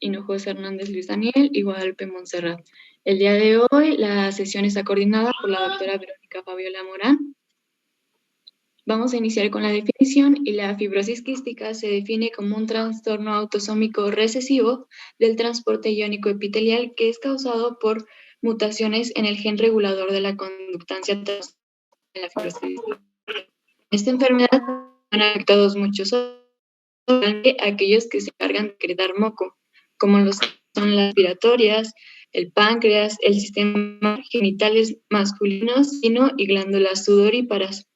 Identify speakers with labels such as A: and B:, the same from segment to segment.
A: Hinojosa Hernández Luis Daniel y Guadalupe Montserrat. El día de hoy la sesión está coordinada por la doctora Verónica Fabiola Morán. Vamos a iniciar con la definición y la fibrosis quística se define como un trastorno autosómico recesivo del transporte iónico epitelial que es causado por mutaciones en el gen regulador de la conductancia en la fibrosis. Esta enfermedad han afectado muchos aquellos que se encargan de secretar moco, como son las respiratorias, el páncreas, el sistema genitales masculinos, sino y glándulas sudoríparas.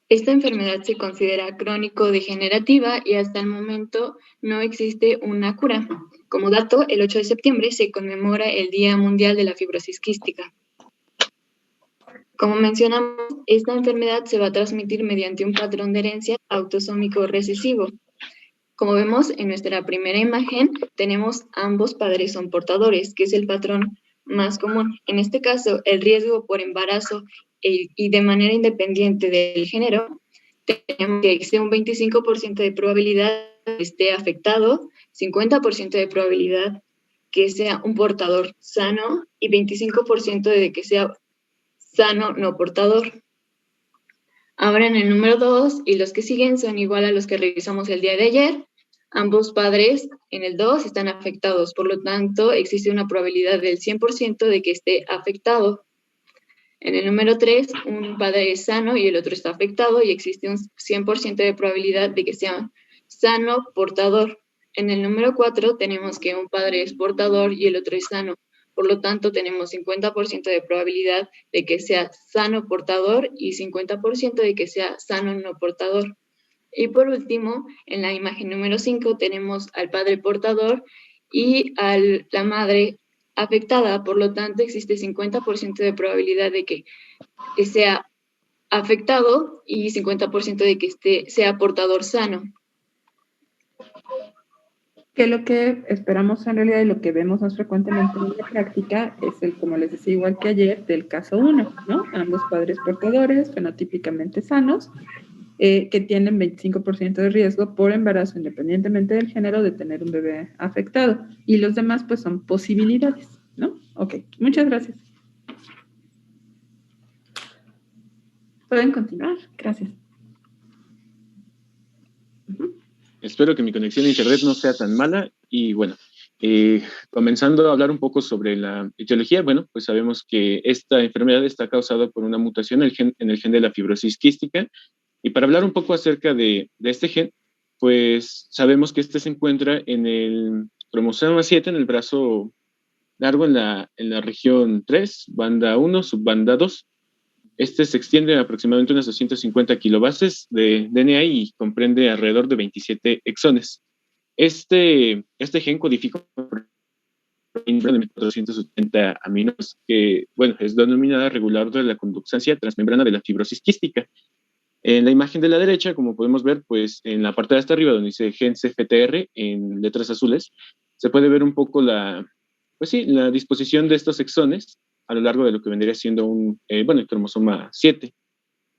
A: Esta enfermedad se considera crónico-degenerativa y hasta el momento no existe una cura. Como dato, el 8 de septiembre se conmemora el Día Mundial de la Fibrosis Quística. Como mencionamos, esta enfermedad se va a transmitir mediante un patrón de herencia autosómico recesivo. Como vemos en nuestra primera imagen, tenemos ambos padres son portadores, que es el patrón más común. En este caso, el riesgo por embarazo y de manera independiente del género, tenemos que existe un 25% de probabilidad de que esté afectado, 50% de probabilidad que sea un portador sano y 25% de que sea sano no portador. Ahora en el número 2 y los que siguen son igual a los que revisamos el día de ayer. Ambos padres en el 2 están afectados, por lo tanto existe una probabilidad del 100% de que esté afectado. En el número 3, un padre es sano y el otro está afectado y existe un 100% de probabilidad de que sea sano portador. En el número 4 tenemos que un padre es portador y el otro es sano. Por lo tanto, tenemos 50% de probabilidad de que sea sano portador y 50% de que sea sano no portador. Y por último, en la imagen número 5 tenemos al padre portador y a la madre afectada. Por lo tanto, existe 50% de probabilidad de que sea afectado y 50% de que sea portador sano.
B: Que lo que esperamos en realidad y lo que vemos más frecuentemente en la práctica es el, como les decía igual que ayer, del caso 1, ¿no? Ambos padres portadores, fenotípicamente sanos, que tienen 25% de riesgo por embarazo, independientemente del género, de tener un bebé afectado. Y los demás, pues, son posibilidades, ¿no? Ok, muchas gracias. Pueden continuar, gracias.
C: Espero que mi conexión a internet no sea tan mala y bueno, comenzando a hablar un poco sobre la etiología, bueno, pues sabemos que esta enfermedad está causada por una mutación en el gen de la fibrosis quística y para hablar un poco acerca de este gen, pues sabemos que este se encuentra en el cromosoma 7, en el brazo largo en la región 3, banda 1, subbanda 2. Este se extiende a aproximadamente unas 250 kilobases de DNA y comprende alrededor de 27 exones. Este gen codifica de 470 aminos, que, bueno, es denominada regulador de la conductancia transmembrana de la fibrosis quística. En la imagen de la derecha, como podemos ver, pues en la parte de hasta arriba, donde dice gen CFTR en letras azules, se puede ver un poco la disposición de estos exones a lo largo de lo que vendría siendo el cromosoma 7.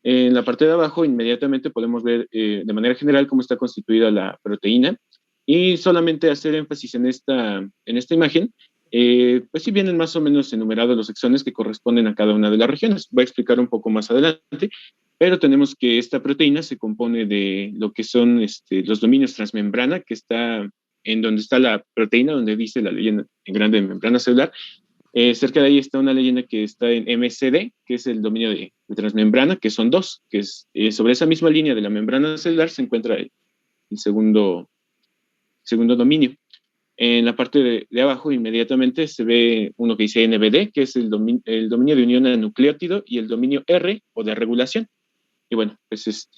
C: En la parte de abajo, inmediatamente podemos ver de manera general cómo está constituida la proteína y solamente hacer énfasis en esta imagen, pues sí vienen más o menos enumerados los exones que corresponden a cada una de las regiones. Voy a explicar un poco más adelante, pero tenemos que esta proteína se compone de lo que son los dominios transmembrana, que está en donde está la proteína, donde dice la leyenda en grande de membrana celular. Cerca de ahí está una leyenda que está en MCD, que es el dominio de transmembrana, que son dos, que es sobre esa misma línea de la membrana celular se encuentra el segundo dominio. En la parte de abajo inmediatamente se ve uno que dice NBD, que es el dominio de unión a nucleótido, y el dominio R, o de regulación. Y bueno, pues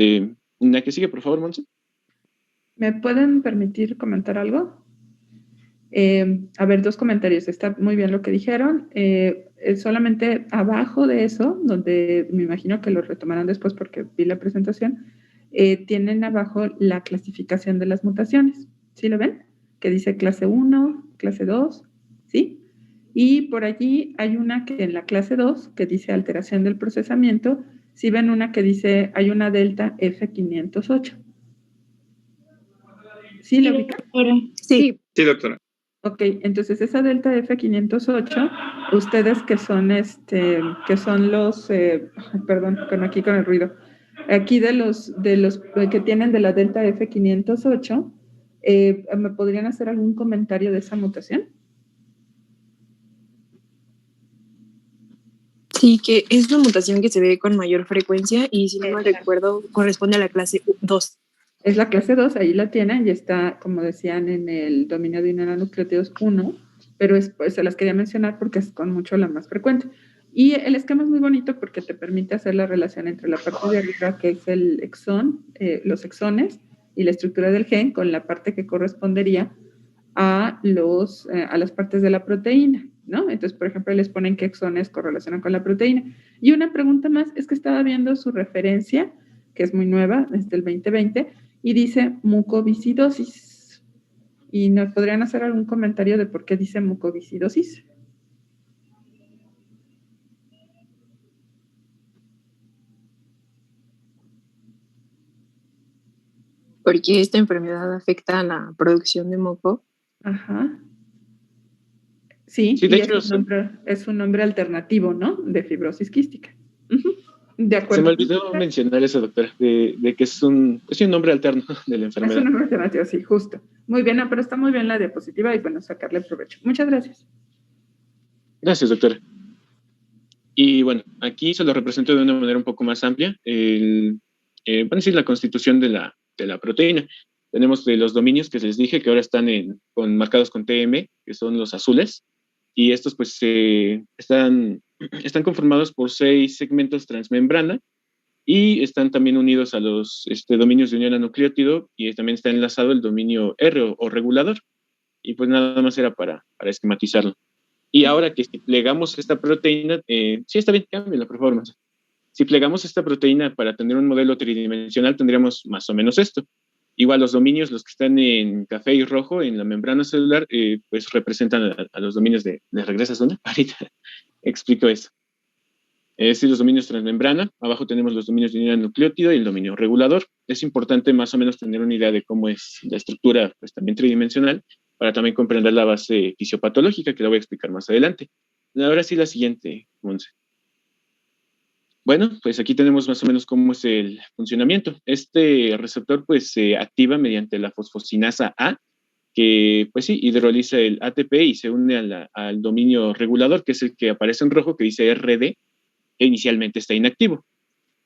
C: una que sigue, por favor, Monse.
B: ¿Me pueden permitir comentar algo? A ver, dos comentarios. Está muy bien lo que dijeron. Solamente abajo de eso, donde me imagino que lo retomarán después porque vi la presentación, tienen abajo la clasificación de las mutaciones. ¿Sí lo ven? Que dice clase 1, clase 2, ¿sí? Y por allí hay una que en la clase 2, que dice alteración del procesamiento. Sí ven una que dice, hay una delta F508. ¿Sí la ubica?
D: Sí.
E: Sí, doctora.
B: Ok, entonces esa delta F508, ustedes que son los, perdón, aquí con el ruido, aquí de los que tienen de la delta F508, ¿me podrían hacer algún comentario de esa mutación?
D: Sí, que es una mutación que se ve con mayor frecuencia y si no mal recuerdo corresponde a la clase 2.
B: Es la clase 2, ahí la tienen y está, como decían, en el dominio de nucleótidos 1, pero pues, se las quería mencionar porque es con mucho la más frecuente. Y el esquema es muy bonito porque te permite hacer la relación entre la parte de arriba, que es el exón, los exones y la estructura del gen, con la parte que correspondería a las partes de la proteína, ¿no? Entonces, por ejemplo, les ponen qué exones correlacionan con la proteína. Y una pregunta más, es que estaba viendo su referencia, que es muy nueva, desde el 2020, y dice mucoviscidosis. ¿Y nos podrían hacer algún comentario de por qué dice mucoviscidosis?
D: Porque esta enfermedad afecta a la producción de moco.
B: Ajá. Sí,
C: Sí, de
B: y
C: hecho,
B: es un nombre alternativo, ¿no? De fibrosis quística. Uh-huh. De acuerdo.
C: Se me olvidó mencionar eso, doctora, de que es un nombre alterno de la enfermedad.
B: Es un nombre alternativo, sí, justo. Muy bien, pero está muy bien la diapositiva y bueno, sacarle provecho. Muchas gracias.
C: Gracias, doctora. Y bueno, aquí se lo represento de una manera un poco más amplia. Van a decir la constitución de la proteína. Tenemos de los dominios que les dije que ahora están marcados con TM, que son los azules, y estos pues están conformados por 6 segmentos transmembrana y están también unidos a los dominios de unión a nucleótido y también está enlazado el dominio R o regulador. Y pues nada más era para esquematizarlo. Y ahora que si plegamos esta proteína, sí está bien, cambia la performance. Si plegamos esta proteína para tener un modelo tridimensional, tendríamos más o menos esto. Igual los dominios, los que están en café y rojo en la membrana celular, pues representan a los dominios de regresas, ¿dónde? Ahorita explico eso. Los dominios transmembrana, abajo tenemos los dominios de unidad nucleótido y el dominio regulador. Es importante más o menos tener una idea de cómo es la estructura, pues también tridimensional, para también comprender la base fisiopatológica, que la voy a explicar más adelante. Ahora sí, la siguiente, Monse. Bueno, pues aquí tenemos más o menos cómo es el funcionamiento. Este receptor pues se activa mediante la fosfocinasa A, que pues sí, hidroliza el ATP y se une al dominio regulador, que es el que aparece en rojo, que dice RD, que inicialmente está inactivo.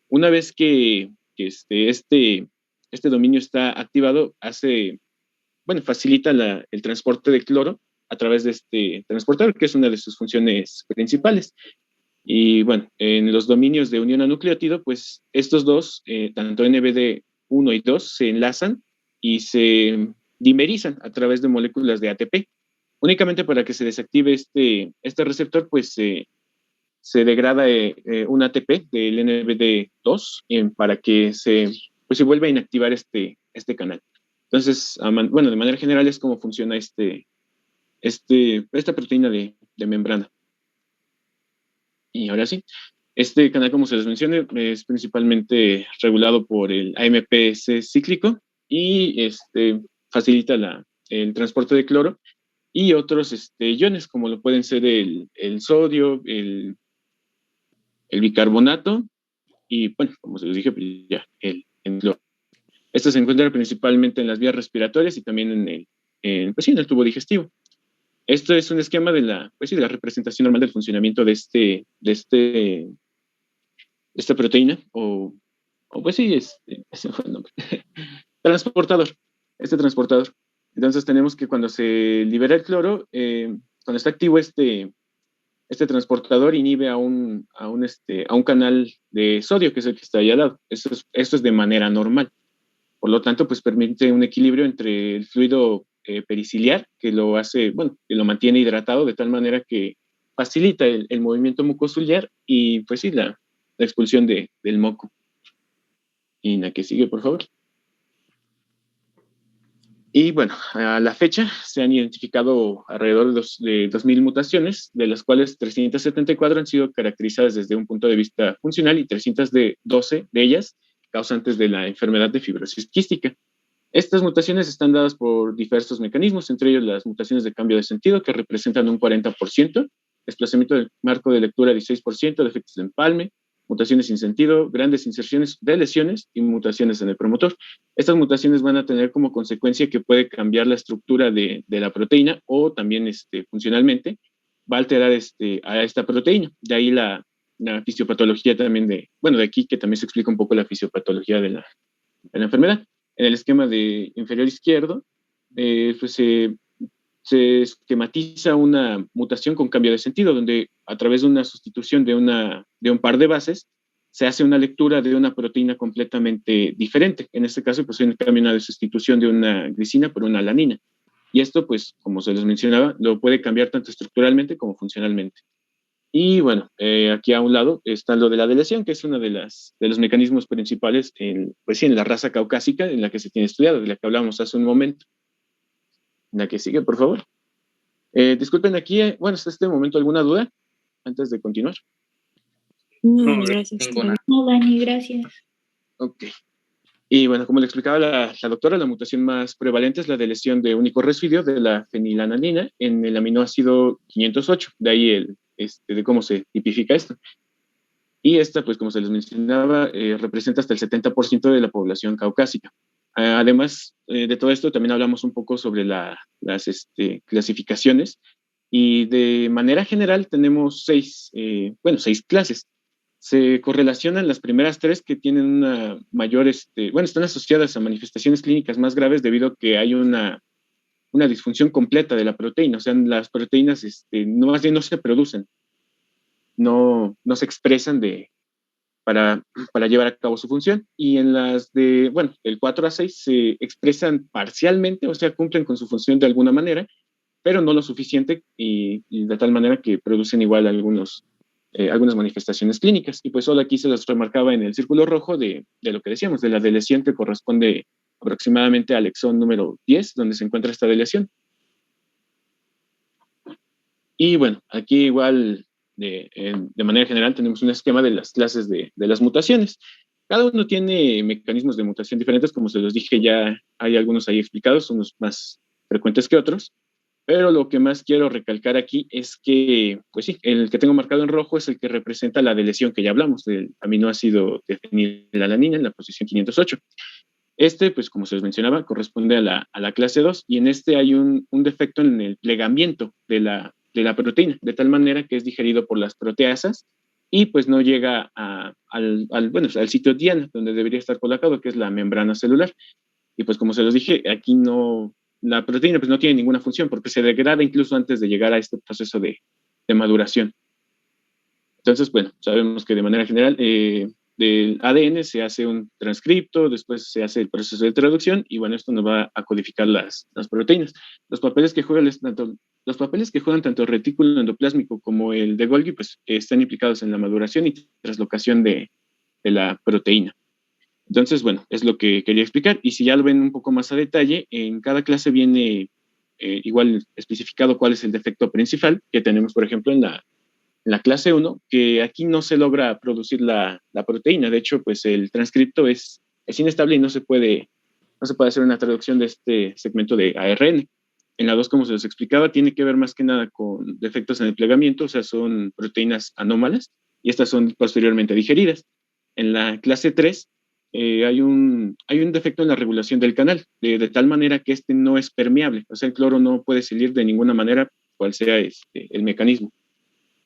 C: Una vez que este dominio está activado, facilita el transporte de cloro a través de este transportador, que es una de sus funciones principales. Y bueno, en los dominios de unión a nucleótido, pues estos dos, tanto NBD1 y 2, se enlazan y se dimerizan a través de moléculas de ATP. Únicamente para que se desactive este receptor, pues se degrada un ATP del NBD2 para que se vuelva a inactivar este canal. Entonces, de manera general es como funciona esta proteína de membrana. Y ahora sí, este canal, como se les menciona, es principalmente regulado por el AMPS cíclico y facilita el transporte de cloro y otros iones, como lo pueden ser el sodio, el bicarbonato y, bueno, como se les dije, pues ya, el cloro. Esto se encuentra principalmente en las vías respiratorias y también en el tubo digestivo. Esto es un esquema de la representación normal del funcionamiento de esta proteína, ese fue el nombre. Transportador. Este transportador. Entonces tenemos que cuando se libera el cloro, cuando está activo este transportador inhibe a un canal de sodio, que es el que está ahí al lado. Esto es de manera normal. Por lo tanto, pues permite un equilibrio entre el fluido periciliar, que lo mantiene hidratado de tal manera que facilita el movimiento mucociliar y, pues sí, la expulsión del moco. Y la que sigue, por favor. Y bueno, a la fecha se han identificado alrededor de 2.000 mutaciones, de las cuales 374 han sido caracterizadas desde un punto de vista funcional y 312 de ellas causantes de la enfermedad de fibrosis quística. Estas mutaciones están dadas por diversos mecanismos, entre ellos las mutaciones de cambio de sentido, que representan un 40%, desplazamiento del marco de lectura 16%, defectos de empalme, mutaciones sin sentido, grandes inserciones de lesiones y mutaciones en el promotor. Estas mutaciones van a tener como consecuencia que puede cambiar la estructura de la proteína o también funcionalmente va a alterar a esta proteína. De ahí la fisiopatología también de aquí que también se explica un poco la fisiopatología de la enfermedad. En el esquema de inferior izquierdo, pues se esquematiza una mutación con cambio de sentido, donde a través de una sustitución de un par de bases, se hace una lectura de una proteína completamente diferente. En este caso, pues en cambio una sustitución de una glicina por una alanina. Y esto, pues, como se les mencionaba, lo puede cambiar tanto estructuralmente como funcionalmente. Y bueno, aquí a un lado está lo de la deleción, que es uno de los mecanismos principales en la raza caucásica en la que se tiene estudiado, de la que hablamos hace un momento. La que sigue, por favor. Disculpen aquí, hasta este momento, ¿alguna duda antes de continuar?
D: No, gracias.
E: No, Dani, gracias.
C: Ok. Y bueno, como le explicaba la doctora, la mutación más prevalente es la de lesión de único residuo de la fenilalanina en el aminoácido 508, de ahí de cómo se tipifica esto. Y esta, pues como se les mencionaba, representa hasta el 70% de la población caucásica. Además de todo esto, también hablamos un poco sobre las clasificaciones y de manera general tenemos seis clases. Se correlacionan las primeras tres que tienen una mayor, están asociadas a manifestaciones clínicas más graves debido a que hay una disfunción completa de la proteína. O sea, las proteínas más bien no se producen, no se expresan para llevar a cabo su función. Y en las del 4 a 6 se expresan parcialmente, o sea, cumplen con su función de alguna manera, pero no lo suficiente y de tal manera que producen igual algunas manifestaciones clínicas. Y pues solo aquí se las remarcaba en el círculo rojo de lo que decíamos, de la deleción que corresponde aproximadamente al exón número 10, donde se encuentra esta deleción. Y bueno, aquí igual de manera general tenemos un esquema de las clases de las mutaciones. Cada uno tiene mecanismos de mutación diferentes, como se los dije, ya hay algunos ahí explicados, unos más frecuentes que otros, pero lo que más quiero recalcar aquí es que, pues sí, el que tengo marcado en rojo es el que representa la deleción que ya hablamos, del aminoácido de fenilalanina en la posición 508. Pues como se les mencionaba, corresponde a la clase 2 y en hay un defecto en el plegamiento de la proteína, de tal manera que es digerido por las proteasas y pues no llega al sitio diana, donde debería estar colocado, que es la membrana celular. Y pues como se los dije, aquí la proteína pues no tiene ninguna función porque se degrada incluso antes de llegar a este proceso de maduración. Entonces, bueno, sabemos que de manera general del ADN se hace un transcripto, después se hace el proceso de traducción y bueno, esto nos va a codificar las proteínas. Los papeles que juegan tanto el retículo endoplásmico como el de Golgi pues están implicados en la maduración y translocación de la proteína. Entonces, bueno, es lo que quería explicar. Y si ya lo ven un poco más a detalle, en cada clase viene igual especificado cuál es el defecto principal que tenemos, por ejemplo, en la clase 1, que aquí no se logra producir la proteína. De hecho, pues el transcripto es inestable y no se puede hacer una traducción de este segmento de ARN. En la 2, como se les explicaba, tiene que ver más que nada con defectos en el plegamiento, o sea, son proteínas anómalas y estas son posteriormente digeridas. En la clase 3, hay un defecto en la regulación del canal, de tal manera que no es permeable, o sea, el cloro no puede salir de ninguna manera, cual sea el mecanismo.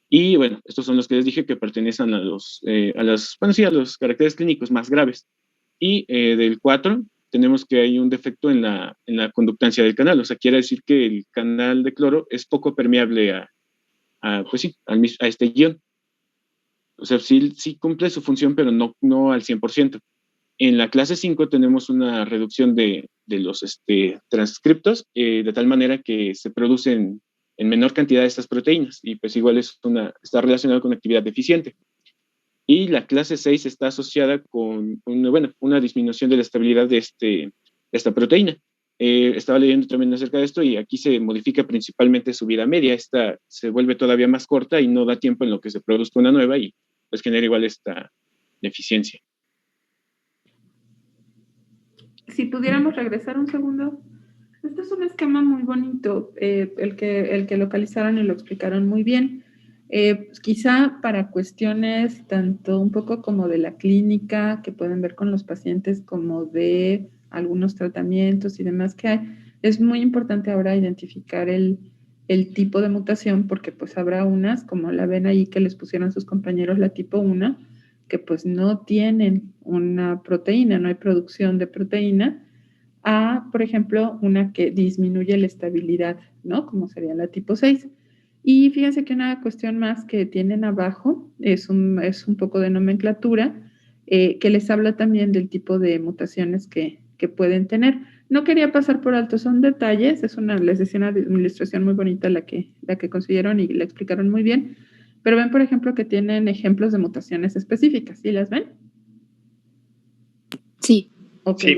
C: Y bueno, estos son los que les dije que pertenecen a los caracteres clínicos más graves. Y del 4 tenemos que hay un defecto en la conductancia del canal, o sea, quiere decir que el canal de cloro es poco permeable a este ion. O sea, sí cumple su función, pero no al 100%. En la clase 5 tenemos una reducción de los transcriptos de tal manera que se producen en menor cantidad de estas proteínas y pues igual está relacionado con actividad deficiente. Y la clase 6 está asociada con una disminución de la estabilidad de esta proteína. Estaba leyendo también acerca de esto y aquí se modifica principalmente su vida media. Esta se vuelve todavía más corta y no da tiempo en lo que se produzca una nueva y pues genera igual esta deficiencia.
B: si pudiéramos regresar un segundo. Este es un esquema muy bonito, el que localizaron y lo explicaron muy bien. Quizá para cuestiones tanto un poco como de la clínica, que pueden ver con los pacientes, como de algunos tratamientos y demás que hay, es muy importante ahora identificar el tipo de mutación, porque pues habrá unas, como la ven ahí que les pusieron sus compañeros, la tipo 1, que pues no tienen una proteína, no hay producción de proteína, a, por ejemplo, una que disminuye la estabilidad, ¿no? Como sería la tipo 6. Y fíjense que una cuestión más que tienen abajo es un poco de nomenclatura que les habla también del tipo de mutaciones que pueden tener. No quería pasar por alto, son detalles, les decía una ilustración muy bonita la que consiguieron y la explicaron muy bien, pero ven, por ejemplo, que tienen ejemplos de mutaciones específicas, ¿sí las ven?
D: Sí.
B: Ok,
E: Sí.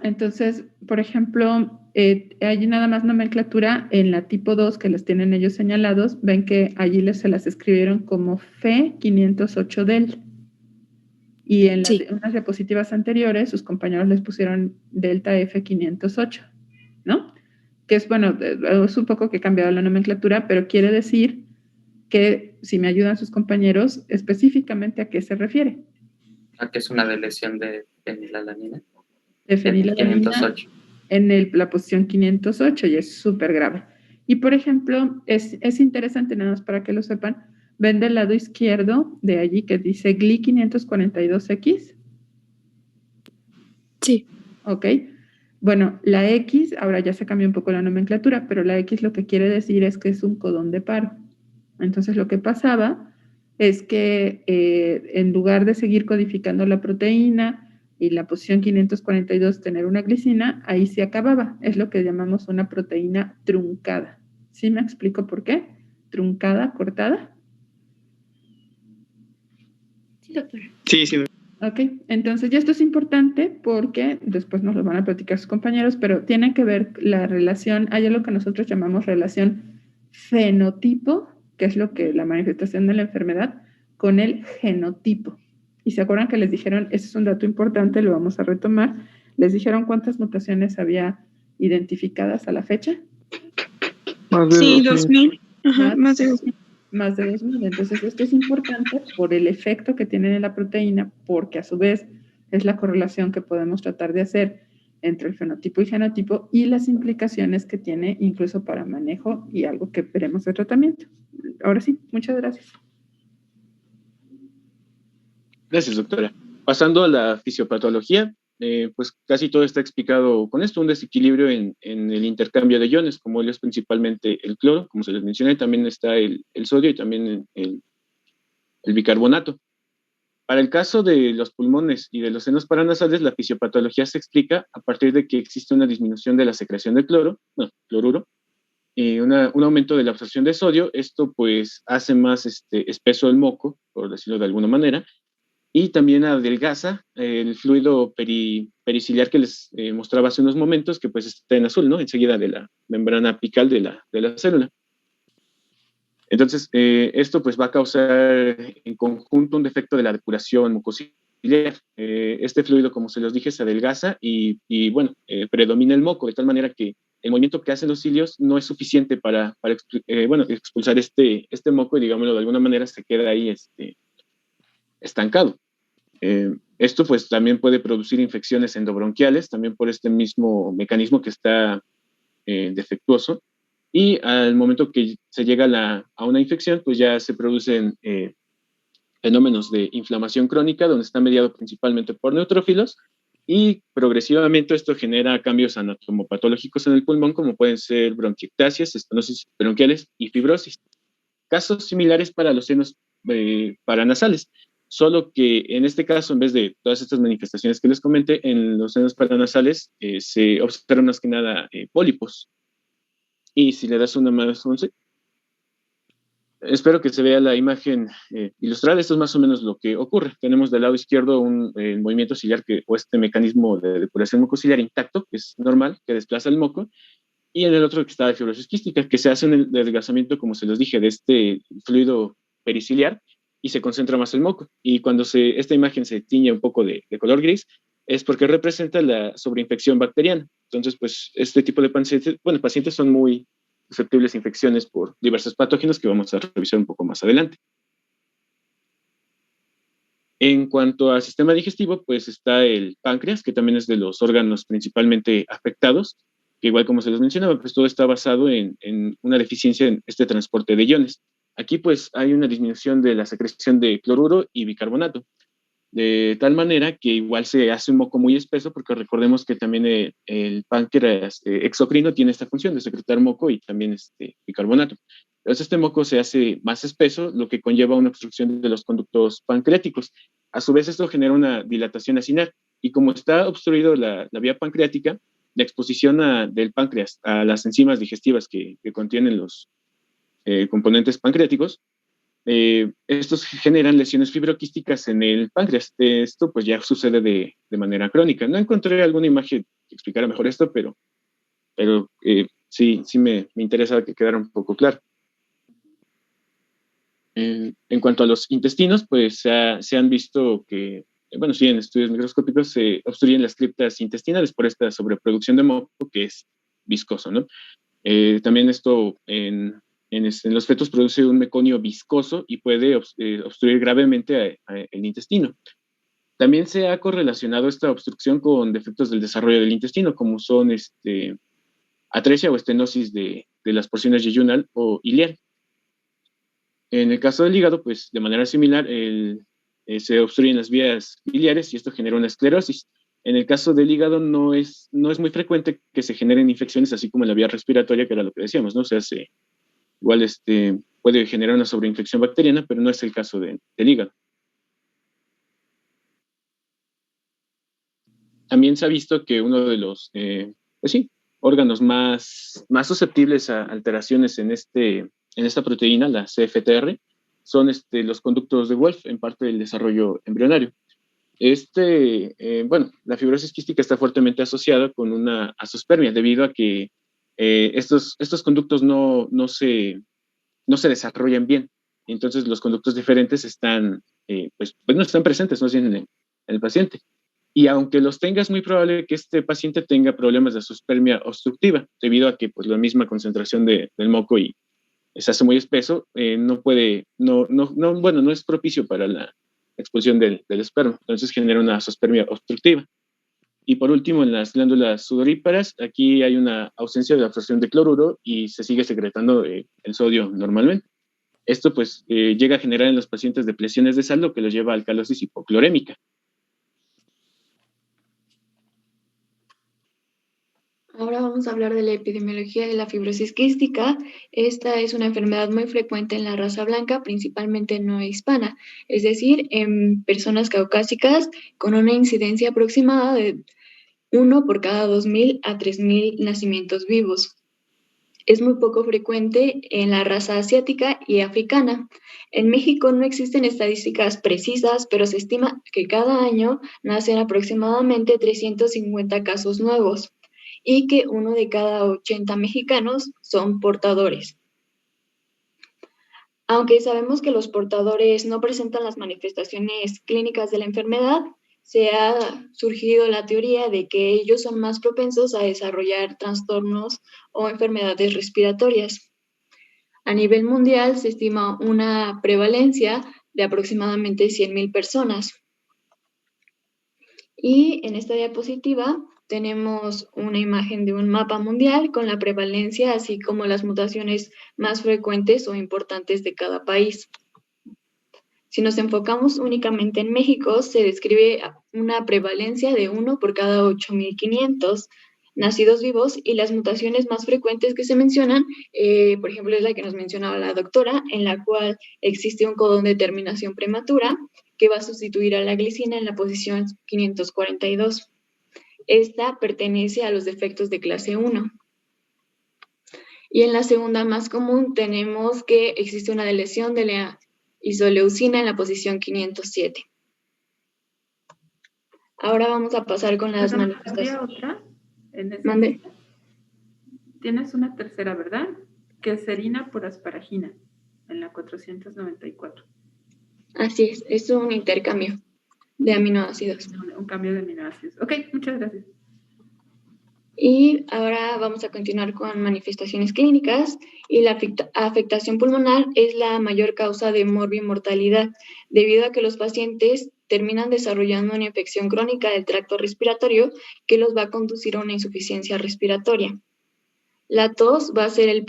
B: entonces, por ejemplo, hay nada más nomenclatura en la tipo 2 que los tienen ellos señalados. Ven que allí se las escribieron como F508del. Y en unas diapositivas anteriores, sus compañeros les pusieron delta F508, ¿no? Que es, bueno, es un poco que he cambiado la nomenclatura, pero quiere decir que, si me ayudan sus compañeros, específicamente a qué se refiere.
F: ¿A qué es una deleción de fenilalanina?
B: De fenilalanina
F: 508.
B: En la posición 508 y es súper grave. Y por ejemplo, es interesante, nada más para que lo sepan, ven del lado izquierdo de allí que dice GLI542X.
D: Sí.
B: Ok. Bueno, la X, ahora ya se cambió un poco la nomenclatura, pero la X lo que quiere decir es que es un codón de paro. Entonces lo que pasaba es que en lugar de seguir codificando la proteína y la posición 542 tener una glicina, ahí se acababa. Es lo que llamamos una proteína truncada. ¿Sí me explico por qué? Truncada, cortada.
D: Sí, doctora.
E: Sí, sí.
B: Ok, entonces ya esto es importante porque después nos lo van a platicar sus compañeros, pero tiene que ver la relación, hay algo que nosotros llamamos relación fenotipo, que es lo que la manifestación de la enfermedad, con el genotipo. Y se acuerdan que les dijeron, ese es un dato importante, lo vamos a retomar, les dijeron cuántas mutaciones había identificadas a la fecha.
E: Más de
D: Sí,
E: 2000.
D: 2000. Ajá, más de 2000.
B: Más de 2000. Entonces, esto es importante por el efecto que tiene en la proteína, porque a su vez es la correlación que podemos tratar de hacer entre el fenotipo y genotipo y las implicaciones que tiene incluso para manejo y algo que veremos de tratamiento. Ahora sí, muchas gracias.
C: Gracias, doctora. Pasando a la fisiopatología, pues casi todo está explicado con esto, un desequilibrio en el intercambio de iones, como es principalmente el cloro, como se les mencioné, también está el sodio y también el bicarbonato. Para el caso de los pulmones y de los senos paranasales, la fisiopatología se explica a partir de que existe una disminución de la secreción de cloruro, y un aumento de la absorción de sodio. Esto pues hace más espeso el moco, por decirlo de alguna manera, y también adelgaza el fluido periciliar que les mostraba hace unos momentos, que pues está en azul, ¿no? Enseguida de la membrana apical de la célula. Entonces, esto pues va a causar en conjunto un defecto de la depuración mucociliar. Este fluido, como se los dije, se adelgaza y bueno, predomina el moco, de tal manera que el movimiento que hacen los cilios no es suficiente para expulsar este moco y, digámoslo de alguna manera, se queda ahí estancado. Esto pues también puede producir infecciones endobronquiales, también por este mismo mecanismo que está defectuoso, y al momento que se llega a una infección, pues ya se producen fenómenos de inflamación crónica, donde está mediado principalmente por neutrófilos, y progresivamente esto genera cambios anatomopatológicos en el pulmón, como pueden ser bronquiectasias, estenosis bronquiales y fibrosis. Casos similares para los senos paranasales, solo que en este caso, en vez de todas estas manifestaciones que les comenté, en los senos paranasales se observan más que nada pólipos. Y si le das una más 11, espero que se vea la imagen ilustrada. Esto es más o menos lo que ocurre. Tenemos del lado izquierdo un movimiento ciliar o este mecanismo de depuración mucociliar intacto, que es normal, que desplaza el moco, y en el otro que está la fibrosis quística, que se hace en el desgastamiento, como se los dije, de este fluido periciliar, y se concentra más el moco. Y cuando esta imagen se tiñe un poco de color gris, es porque representa la sobreinfección bacteriana. Entonces, pues este tipo de pacientes son muy susceptibles a infecciones por diversos patógenos que vamos a revisar un poco más adelante. En cuanto al sistema digestivo, pues está el páncreas, que también es de los órganos principalmente afectados, que igual como se les mencionaba, pues todo está basado en una deficiencia en este transporte de iones. Aquí pues hay una disminución de la secreción de cloruro y bicarbonato, de tal manera que igual se hace un moco muy espeso, porque recordemos que también el páncreas exocrino tiene esta función de secretar moco y también bicarbonato. Entonces este moco se hace más espeso, lo que conlleva una obstrucción de los conductos pancreáticos. A su vez esto genera una dilatación acinar, y como está obstruido la vía pancreática, la exposición del páncreas a las enzimas digestivas que contienen los componentes pancreáticos, estos generan lesiones fibroquísticas en el páncreas. Esto pues ya sucede de manera crónica. No encontré alguna imagen que explicara mejor esto, pero sí me interesa que quedara un poco claro. En cuanto a los intestinos, pues se han visto que, bueno, sí, en estudios microscópicos se obstruyen las criptas intestinales por esta sobreproducción de moco que es viscoso, ¿no? También esto en los fetos produce un meconio viscoso y puede obstruir gravemente el intestino. También se ha correlacionado esta obstrucción con defectos del desarrollo del intestino, como son atresia o estenosis de las porciones yeyunal o iliar. En el caso del hígado, pues de manera similar, se obstruyen las vías biliares y esto genera una esclerosis. En el caso del hígado no es muy frecuente que se generen infecciones así como en la vía respiratoria, que era lo que decíamos, ¿no? O sea, igual puede generar una sobreinfección bacteriana, pero no es el caso del hígado. También se ha visto que uno de los órganos más susceptibles a alteraciones en esta proteína, la CFTR, son los conductos de Wolff en parte del desarrollo embrionario. La fibrosis quística está fuertemente asociada con una azoospermia debido a que estos conductos no se desarrollan bien. Entonces los conductos diferentes no están presentes, no tienen en el paciente. Y aunque los tenga, es muy probable que este paciente tenga problemas de azoospermia obstructiva, debido a que pues, la misma concentración del moco y se hace muy espeso, no es propicio para la expulsión del esperma. Entonces genera una azoospermia obstructiva. Y por último, en las glándulas sudoríparas, aquí hay una ausencia de absorción de cloruro y se sigue secretando el sodio normalmente. Esto pues llega a generar en los pacientes depleciones de sal, lo que los lleva a alcalosis hipoclorémica.
A: Ahora vamos a hablar de la epidemiología de la fibrosis quística. Esta es una enfermedad muy frecuente en la raza blanca, principalmente no hispana, es decir, en personas caucásicas con una incidencia aproximada de 1 por cada 2.000 a 3.000 nacimientos vivos. Es muy poco frecuente en la raza asiática y africana. En México no existen estadísticas precisas, pero se estima que cada año nacen aproximadamente 350 casos nuevos y que 1 de cada 80 mexicanos son portadores. Aunque sabemos que los portadores no presentan las manifestaciones clínicas de la enfermedad, se ha surgido la teoría de que ellos son más propensos a desarrollar trastornos o enfermedades respiratorias. A nivel mundial se estima una prevalencia de aproximadamente 100,000 personas. Y en esta diapositiva tenemos una imagen de un mapa mundial con la prevalencia, así como las mutaciones más frecuentes o importantes de cada país. Si nos enfocamos únicamente en México, se describe una prevalencia de 1 por cada 8.500 nacidos vivos y las mutaciones más frecuentes que se mencionan, por ejemplo, es la que nos mencionaba la doctora, en la cual existe un codón de terminación prematura que va a sustituir a la glicina en la posición 542. Esta pertenece a los defectos de clase 1. Y en la segunda más común tenemos que existe una deleción de la isoleucina en la posición 507. Ahora vamos a pasar con las manifestaciones.
B: ¿Había otra?
A: Mande.
B: Tienes una tercera, ¿verdad? Queserina por asparagina, en la 494.
A: Así es un intercambio de aminoácidos.
B: un cambio de aminoácidos. Ok, muchas gracias.
A: Y ahora vamos a continuar con manifestaciones clínicas. Y la afectación pulmonar es la mayor causa de morbimortalidad, debido a que los pacientes terminan desarrollando una infección crónica del tracto respiratorio que los va a conducir a una insuficiencia respiratoria. La tos va a ser el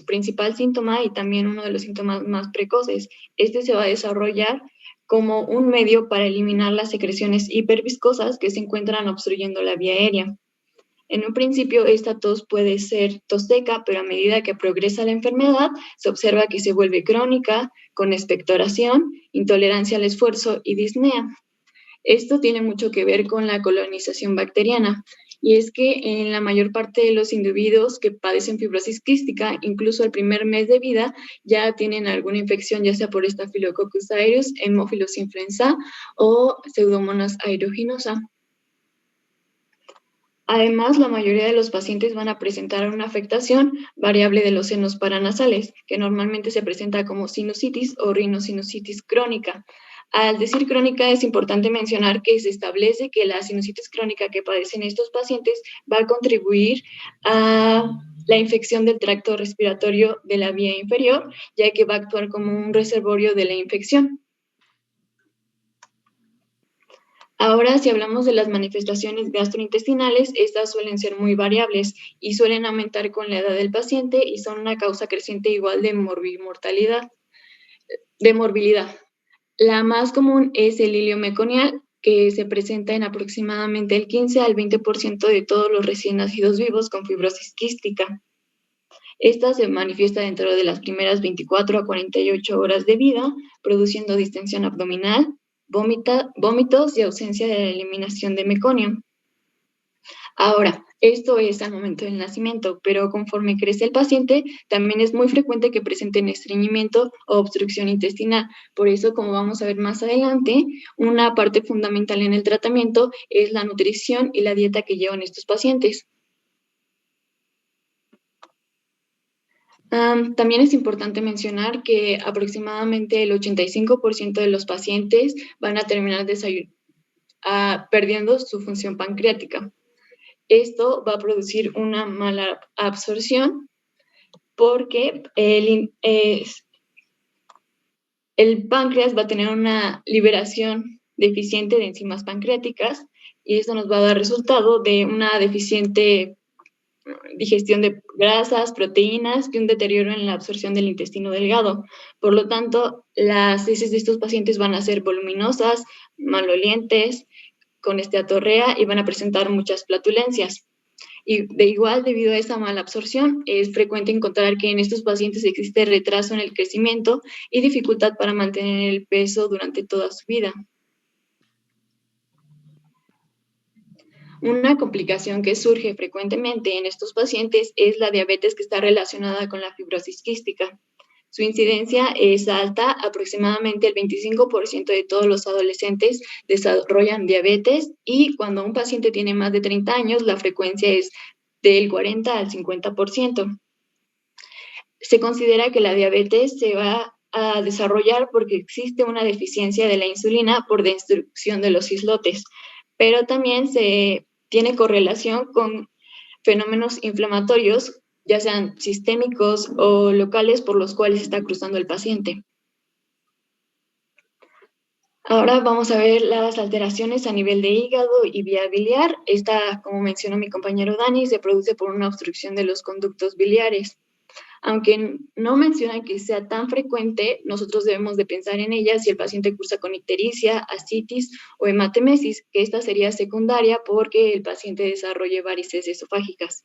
A: principal síntoma y también uno de los síntomas más precoces. Este se va a desarrollar como un medio para eliminar las secreciones hiperviscosas que se encuentran obstruyendo la vía aérea. En un principio, esta tos puede ser tos seca, pero a medida que progresa la enfermedad, se observa que se vuelve crónica, con expectoración, intolerancia al esfuerzo y disnea. Esto tiene mucho que ver con la colonización bacteriana, y es que en la mayor parte de los individuos que padecen fibrosis quística, incluso al primer mes de vida, ya tienen alguna infección, ya sea por Staphylococcus aureus, Haemophilus influenzae o Pseudomonas aeruginosa. Además, la mayoría de los pacientes van a presentar una afectación variable de los senos paranasales, que normalmente se presenta como sinusitis o rinosinusitis crónica. Al decir crónica, es importante mencionar que se establece que la sinusitis crónica que padecen estos pacientes va a contribuir a la infección del tracto respiratorio de la vía inferior, ya que va a actuar como un reservorio de la infección. Ahora, si hablamos de las manifestaciones gastrointestinales, estas suelen ser muy variables y suelen aumentar con la edad del paciente y son una causa creciente igual de morbilidad. La más común es el hilio meconial, que se presenta en aproximadamente el 15 al 20% de todos los recién nacidos vivos con fibrosis quística. Esta se manifiesta dentro de las primeras 24 a 48 horas de vida, produciendo distensión abdominal, vómitos y ausencia de la eliminación de meconio. Ahora, esto es al momento del nacimiento, pero conforme crece el paciente, también es muy frecuente que presenten estreñimiento o obstrucción intestinal. Por eso, como vamos a ver más adelante, una parte fundamental en el tratamiento es la nutrición y la dieta que llevan estos pacientes. También es importante mencionar que aproximadamente el 85% de los pacientes van a terminar perdiendo su función pancreática. Esto va a producir una mala absorción porque el páncreas va a tener una liberación deficiente de enzimas pancreáticas y esto nos va a dar resultado de una deficiente digestión de grasas, proteínas y un deterioro en la absorción del intestino delgado. Por lo tanto, las heces de estos pacientes van a ser voluminosas, malolientes, con esteatorrea y van a presentar muchas flatulencias. Y debido a esa mala absorción, es frecuente encontrar que en estos pacientes existe retraso en el crecimiento y dificultad para mantener el peso durante toda su vida. Una complicación que surge frecuentemente en estos pacientes es la diabetes que está relacionada con la fibrosis quística. Su incidencia es alta, aproximadamente el 25% de todos los adolescentes desarrollan diabetes y cuando un paciente tiene más de 30 años, la frecuencia es del 40 al 50%. Se considera que la diabetes se va a desarrollar porque existe una deficiencia de la insulina por destrucción de los islotes, pero también se tiene correlación con fenómenos inflamatorios, ya sean sistémicos o locales, por los cuales está cruzando el paciente. Ahora vamos a ver las alteraciones a nivel de hígado y vía biliar. Esta, como mencionó mi compañero Dani, se produce por una obstrucción de los conductos biliares. Aunque no mencionan que sea tan frecuente, nosotros debemos de pensar en ella si el paciente cursa con ictericia, ascitis o hematemesis, que esta sería secundaria porque el paciente desarrolle varices esofágicas.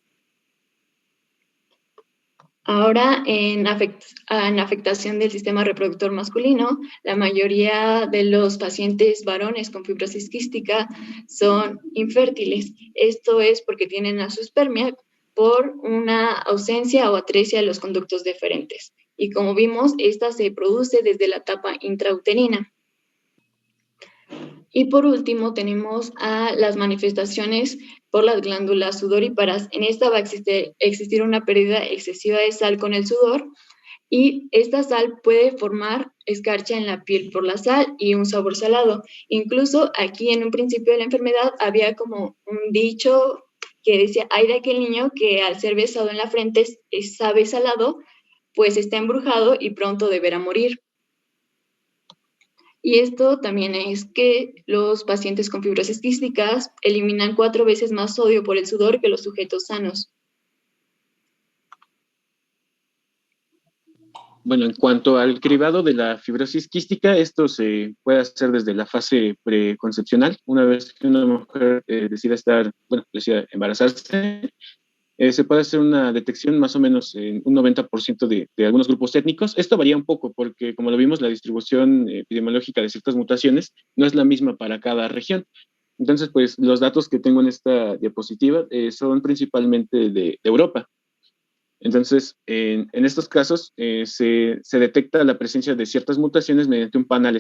A: Ahora, en afectación del sistema reproductor masculino, la mayoría de los pacientes varones con fibrosis quística son infértiles. Esto es porque tienen azoospermia por una ausencia o atresia de los conductos deferentes. Y como vimos, esta se produce desde la etapa intrauterina. Y por último, tenemos a las manifestaciones por las glándulas sudoríparas. En esta va a existir una pérdida excesiva de sal con el sudor y esta sal puede formar escarcha en la piel por la sal y un sabor salado. Incluso aquí en un principio de la enfermedad había como un dicho que decía, ay de aquel niño que al ser besado en la frente sabe salado, pues está embrujado y pronto deberá morir. Y esto también es que los pacientes con fibrosis quísticas eliminan 4 veces más sodio por el sudor que los sujetos sanos.
C: Bueno, en cuanto al cribado de la fibrosis quística, esto se puede hacer desde la fase preconcepcional. Una vez que una mujer decida embarazarse, se puede hacer una detección más o menos en un 90% de algunos grupos étnicos. Esto varía un poco porque, como lo vimos, la distribución epidemiológica de ciertas mutaciones no es la misma para cada región. Entonces, pues los datos que tengo en esta diapositiva son principalmente de Europa. Entonces, en estos casos se detecta la presencia de ciertas mutaciones mediante un panel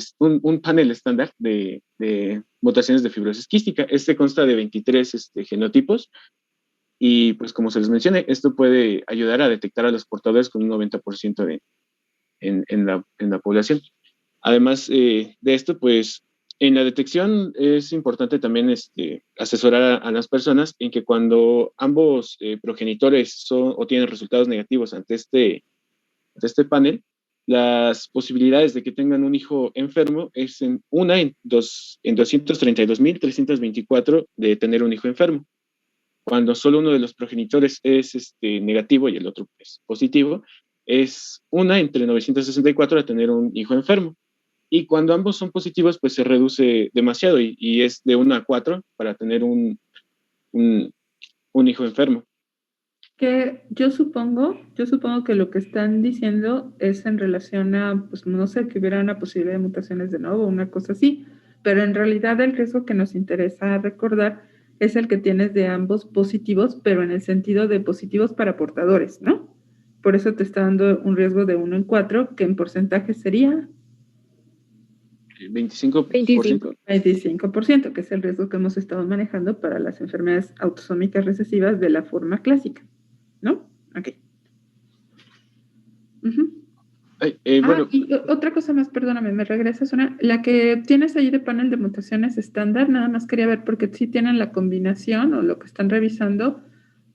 C: estándar de mutaciones de fibrosis quística. Este consta de 23 genotipos y, pues, como se les mencioné, esto puede ayudar a detectar a los portadores con un 90% en la población. Además de esto, pues, en la detección es importante también asesorar a las personas en que cuando ambos progenitores son o tienen resultados negativos ante este panel, las posibilidades de que tengan un hijo enfermo es en 232.324 de tener un hijo enfermo. Cuando solo uno de los progenitores es negativo y el otro es positivo, es 1 entre 964 de tener un hijo enfermo. Y cuando ambos son positivos, pues se reduce demasiado y es de 1 a 4 para tener un hijo enfermo.
B: Que yo supongo que lo que están diciendo es en relación a, pues no sé, que hubiera una posibilidad de mutaciones de nuevo, una cosa así, pero en realidad el riesgo que nos interesa recordar es el que tienes de ambos positivos, pero en el sentido de positivos para portadores, ¿no? Por eso te está dando un riesgo de 1 en 4, que en porcentaje sería
C: 25%.
B: 25%, que es el riesgo que hemos estado manejando para las enfermedades autosómicas recesivas de la forma clásica, ¿no? Ok.
C: Bueno,
B: y otra cosa más, perdóname, me regresas una. La que tienes ahí de panel de mutaciones estándar, nada más quería ver porque sí tienen la combinación o lo que están revisando.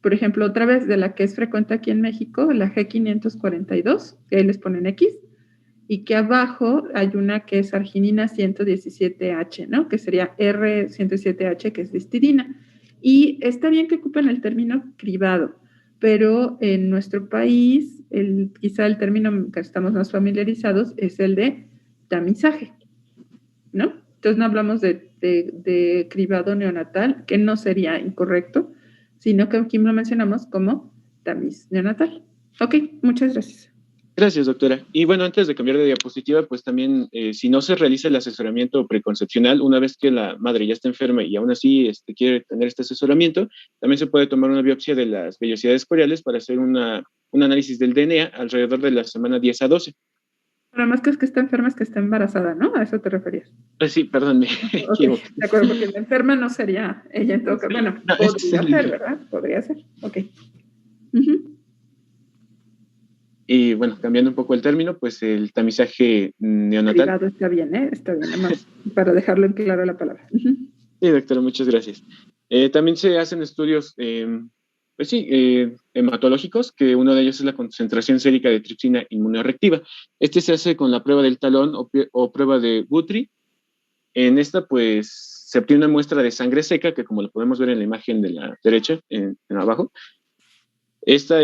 B: Por ejemplo, otra vez de la que es frecuente aquí en México, la G542, que ahí les ponen X, y que abajo hay una que es arginina 117H, ¿no? Que sería R117H, que es de histidina. Y está bien que ocupen el término cribado, pero en nuestro país, quizá el término que estamos más familiarizados es el de tamizaje, ¿no? Entonces no hablamos de cribado neonatal, que no sería incorrecto, sino que aquí lo mencionamos como tamiz neonatal. Ok, muchas gracias.
C: Gracias, doctora. Y bueno, antes de cambiar de diapositiva, pues también, si no se realiza el asesoramiento preconcepcional, una vez que la madre ya está enferma y aún así quiere tener este asesoramiento, también se puede tomar una biopsia de las vellosidades coriales para hacer un análisis del DNA alrededor de la semana 10 a 12.
B: Pero más que es que está enferma, es que está embarazada, ¿no? A eso te referías.
C: Sí, perdón, me equivoqué.
B: De acuerdo, porque la enferma no sería ella en todo caso. Bueno, no, podría ser, ¿verdad? Podría ser. Ok.
C: Y bueno, cambiando un poco el término, pues el tamizaje neonatal.
B: Privado está bien, ¿eh? Está bien, además, para dejarlo en claro la palabra.
C: Sí, doctora, muchas gracias. También se hacen estudios, pues sí, hematológicos, que uno de ellos es la concentración sérica de tripsina inmunoreactiva. Este se hace con la prueba del talón o prueba de Guthrie. En esta, pues, se obtiene una muestra de sangre seca, que como lo podemos ver en la imagen de la derecha, en abajo. Esta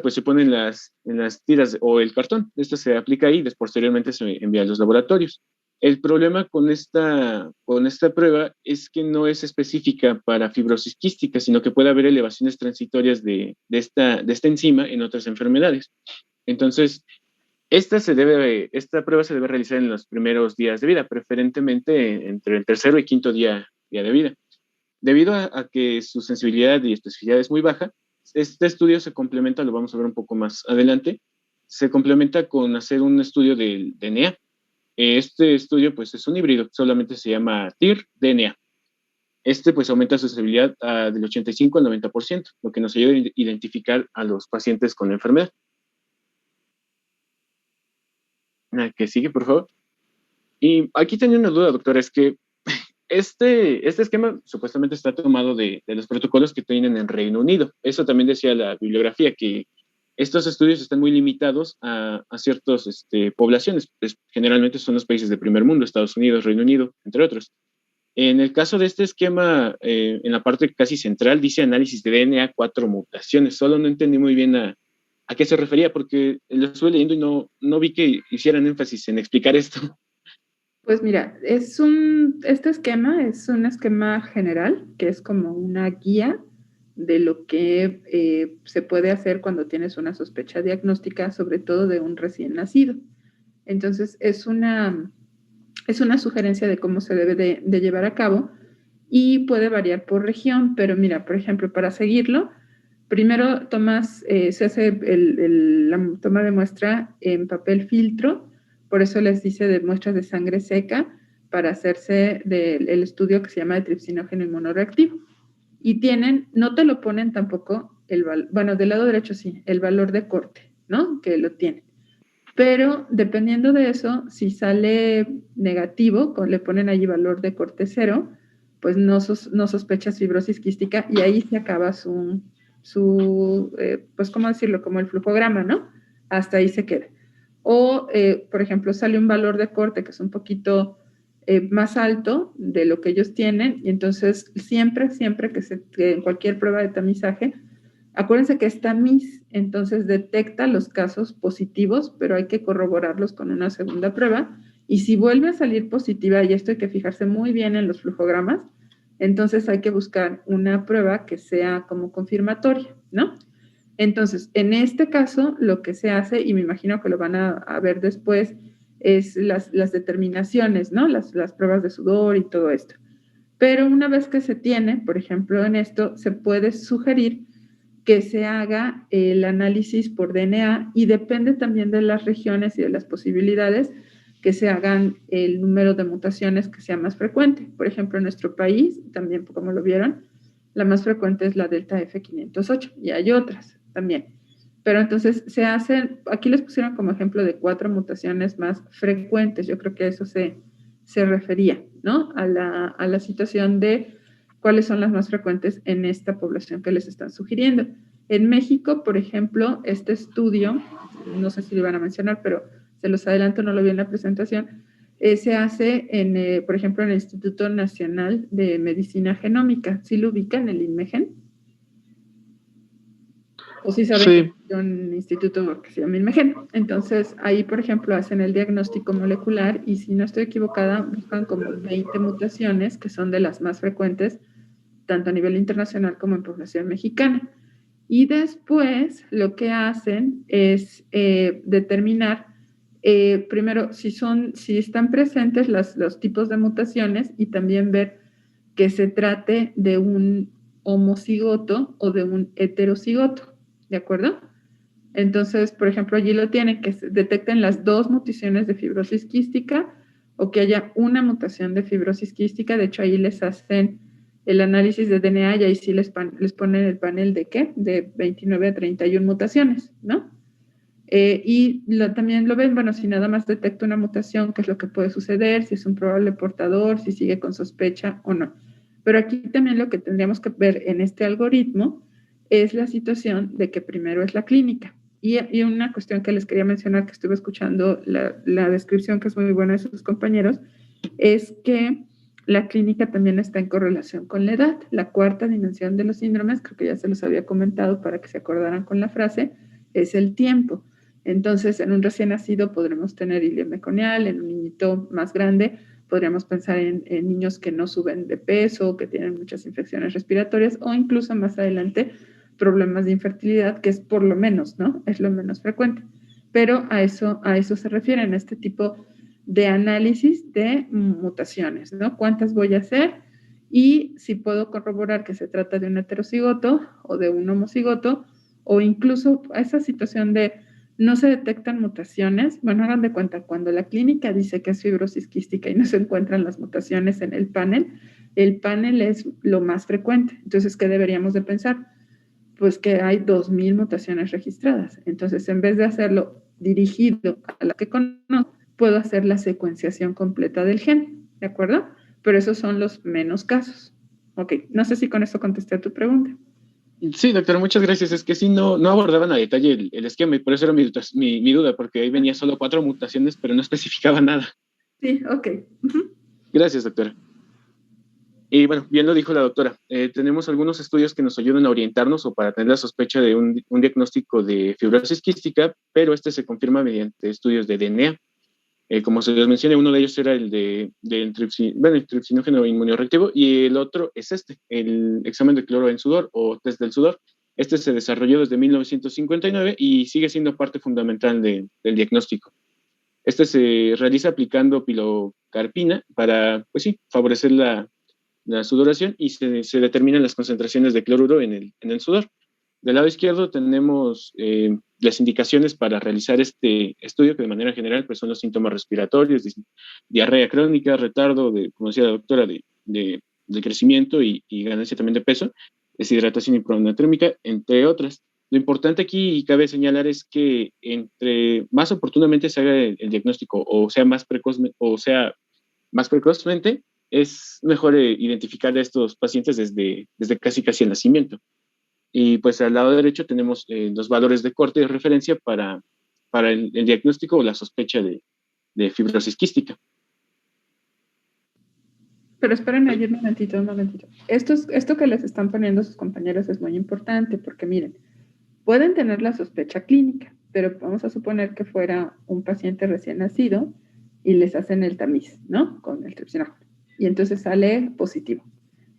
C: pues se pone en las tiras o el cartón. Esta se aplica ahí y posteriormente se envía a los laboratorios. El problema con esta prueba es que no es específica para fibrosis quística, sino que puede haber elevaciones transitorias de esta enzima en otras enfermedades. Entonces, esta prueba se debe realizar en los primeros días de vida, preferentemente entre el tercero y quinto día de vida. Debido a que su sensibilidad y especificidad es muy baja, este estudio se complementa, lo vamos a ver un poco más adelante, se complementa con hacer un estudio del DNA. Este estudio pues es un híbrido, solamente se llama TIR-DNA. Pues aumenta su sensibilidad del 85 al 90%, lo que nos ayuda a identificar a los pacientes con la enfermedad. Que sigue, por favor. Y aquí tenía una duda, doctora, es que este esquema supuestamente está tomado de los protocolos que tienen en Reino Unido. Eso también decía la bibliografía, que estos estudios están muy limitados a ciertas poblaciones. Pues, generalmente son los países de primer mundo, Estados Unidos, Reino Unido, entre otros. En el caso de este esquema, en la parte casi central, dice análisis de DNA 4 mutaciones. Solo no entendí muy bien a qué se refería, porque lo estuve leyendo y no vi que hicieran énfasis en explicar esto.
B: Pues mira, este esquema es un esquema general, que es como una guía de lo que se puede hacer cuando tienes una sospecha diagnóstica, sobre todo de un recién nacido. Entonces, es una sugerencia de cómo se debe de llevar a cabo y puede variar por región, pero mira, por ejemplo, para seguirlo, primero se hace la toma de muestra en papel filtro, por eso les dice de muestras de sangre seca para hacerse el estudio que se llama de tripsinógeno inmunoreactivo. Y no te lo ponen tampoco, bueno, del lado derecho sí, el valor de corte, ¿no? Que lo tienen. Pero dependiendo de eso, si sale negativo, le ponen allí valor de corte 0, pues no sospechas fibrosis quística y ahí se acaba pues, ¿cómo decirlo? Como el flujograma, ¿no? Hasta ahí se queda. O, por ejemplo, sale un valor de corte que es un poquito más alto de lo que ellos tienen y entonces siempre que en cualquier prueba de tamizaje, acuérdense que es tamiz, entonces detecta los casos positivos, pero hay que corroborarlos con una segunda prueba. Y si vuelve a salir positiva, y esto hay que fijarse muy bien en los flujogramas, entonces hay que buscar una prueba que sea como confirmatoria, ¿no? Entonces, en este caso, lo que se hace, y me imagino que lo van a ver después, es las determinaciones, ¿no? Las pruebas de sudor y todo esto. Pero una vez que se tiene, por ejemplo, en esto, se puede sugerir que se haga el análisis por DNA y depende también de las regiones y de las posibilidades que se hagan el número de mutaciones que sea más frecuente. Por ejemplo, en nuestro país, también como lo vieron, la más frecuente es la delta F508 y hay otras también. Pero entonces se hacen, aquí les pusieron como ejemplo de 4 mutaciones más frecuentes. Yo creo que a eso se refería, ¿no? A la situación de cuáles son las más frecuentes en esta población que les están sugiriendo. En México, por ejemplo, este estudio, no sé si lo van a mencionar, pero se los adelanto, no lo vi en la presentación, se hace, por ejemplo, en el Instituto Nacional de Medicina Genómica. ¿Sí lo ubican, el INMEGEN? ¿O sí saben que es un instituto que se llama INMEGEN? Entonces, ahí, por ejemplo, hacen el diagnóstico molecular y si no estoy equivocada, buscan como 20 mutaciones que son de las más frecuentes tanto a nivel internacional como en población mexicana. Y después lo que hacen es determinar primero si están presentes los tipos de mutaciones y también ver que se trate de un homocigoto o de un heterocigoto, ¿de acuerdo? Entonces, por ejemplo, allí lo tienen, que se detecten las 2 mutaciones de fibrosis quística o que haya una mutación de fibrosis quística. De hecho, ahí les hacen el análisis de DNA y ahí sí les ponen el panel de ¿qué? De 29 a 31 mutaciones, ¿no? Y también lo ven, bueno, si nada más detecta una mutación, qué es lo que puede suceder, si es un probable portador, si sigue con sospecha o no. Pero aquí también lo que tendríamos que ver en este algoritmo es la situación de que primero es la clínica. Y una cuestión que les quería mencionar, que estuve escuchando la descripción, que es muy buena de sus compañeros, es que la clínica también está en correlación con la edad. La 4ª dimensión de los síndromes, creo que ya se los había comentado para que se acordaran con la frase, es el tiempo. Entonces, en un recién nacido podremos tener ileum meconial, en un niñito más grande podríamos pensar en niños que no suben de peso, que tienen muchas infecciones respiratorias o incluso más adelante problemas de infertilidad, que es por lo menos, ¿no? Es lo menos frecuente. Pero a eso se refieren, a este tipo de análisis de mutaciones, ¿no? ¿Cuántas voy a hacer? Y si puedo corroborar que se trata de un heterocigoto o de un homocigoto, o incluso a esa situación de no se detectan mutaciones, bueno, hagan de cuenta, cuando la clínica dice que es fibrosis quística y no se encuentran las mutaciones en el panel es lo más frecuente. Entonces, ¿qué deberíamos de pensar? Pues que hay 2,000 mutaciones registradas. Entonces, en vez de hacerlo dirigido a la que conozco, puedo hacer la secuenciación completa del gen, ¿de acuerdo? Pero esos son los menos casos. Ok, no sé si con esto contesté a tu pregunta.
C: Sí, doctora, muchas gracias. Es que sí, no abordaban a detalle el esquema y por eso era mi duda, porque ahí venía solo 4 mutaciones, pero no especificaba nada.
B: Sí, ok.
C: Gracias, doctora. Y bueno, bien lo dijo la doctora, tenemos algunos estudios que nos ayudan a orientarnos o para tener la sospecha de un diagnóstico de fibrosis quística, pero este se confirma mediante estudios de DNA. Como se les mencioné, uno de ellos era el el tripsinógeno inmunoreactivo y el otro es el examen de cloro en sudor o test del sudor. Este se desarrolló desde 1959 y sigue siendo parte fundamental del diagnóstico. Este se realiza aplicando pilocarpina para, pues sí, favorecer la sudoración y se determinan las concentraciones de cloruro en el sudor. Del lado izquierdo tenemos las indicaciones para realizar este estudio, que de manera general pues, son los síntomas respiratorios, diarrea crónica, retardo, como decía la doctora, de crecimiento y ganancia también de peso, deshidratación hiponatremica, entre otras. Lo importante aquí, y cabe señalar, es que entre más oportunamente se haga el diagnóstico o sea más precozmente, es mejor identificar a estos pacientes desde casi el nacimiento. Y pues al lado derecho tenemos los valores de corte de referencia para el diagnóstico o la sospecha de fibrosis quística.
B: Pero espérenme allí un momentito. Esto que les están poniendo sus compañeros es muy importante porque miren, pueden tener la sospecha clínica, pero vamos a suponer que fuera un paciente recién nacido y les hacen el tamiz, ¿no? Con el tripsinógeno. Y entonces sale positivo.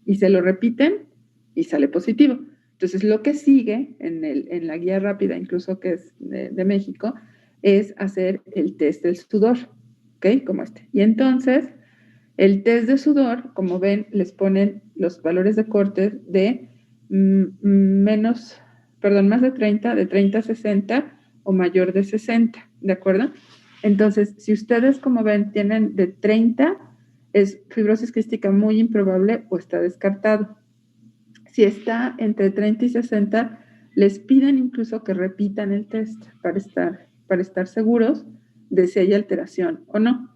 B: Y se lo repiten y sale positivo. Entonces, lo que sigue en la guía rápida, incluso que es de México, es hacer el test del sudor, ¿ok? Como este. Y entonces, el test de sudor, como ven, les ponen los valores de corte de más de 30 a 60 o mayor de 60, ¿de acuerdo? Entonces, si ustedes, como ven, tienen de 30, es fibrosis quística muy improbable o está descartado. Si está entre 30 y 60, les piden incluso que repitan el test para estar seguros de si hay alteración o no.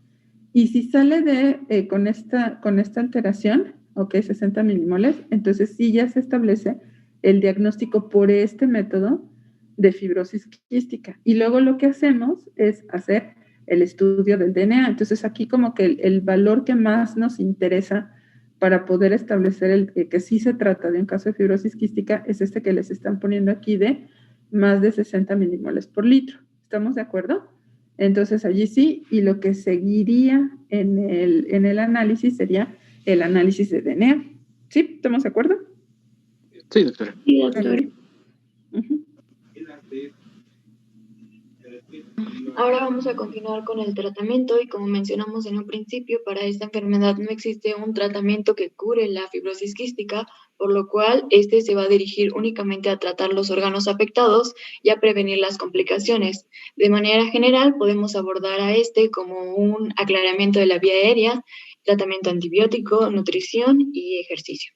B: Y si sale con esta alteración, ok, 60 milimoles, entonces sí ya se establece el diagnóstico por este método de fibrosis quística. Y luego lo que hacemos es hacer el estudio del DNA. Entonces aquí como que el valor que más nos interesa para poder establecer que sí se trata de un caso de fibrosis quística es este que les están poniendo aquí de más de 60 milimoles por litro. ¿Estamos de acuerdo? Entonces allí sí, y lo que seguiría en el análisis sería el análisis de DNA. ¿Sí? ¿Estamos de acuerdo?
C: Sí, doctora.
A: Sí, doctora. Ahora vamos a continuar con el tratamiento y como mencionamos en un principio, para esta enfermedad no existe un tratamiento que cure la fibrosis quística, por lo cual este se va a dirigir únicamente a tratar los órganos afectados y a prevenir las complicaciones. De manera general, podemos abordar a este como un aclaramiento de la vía aérea, tratamiento antibiótico, nutrición y ejercicio.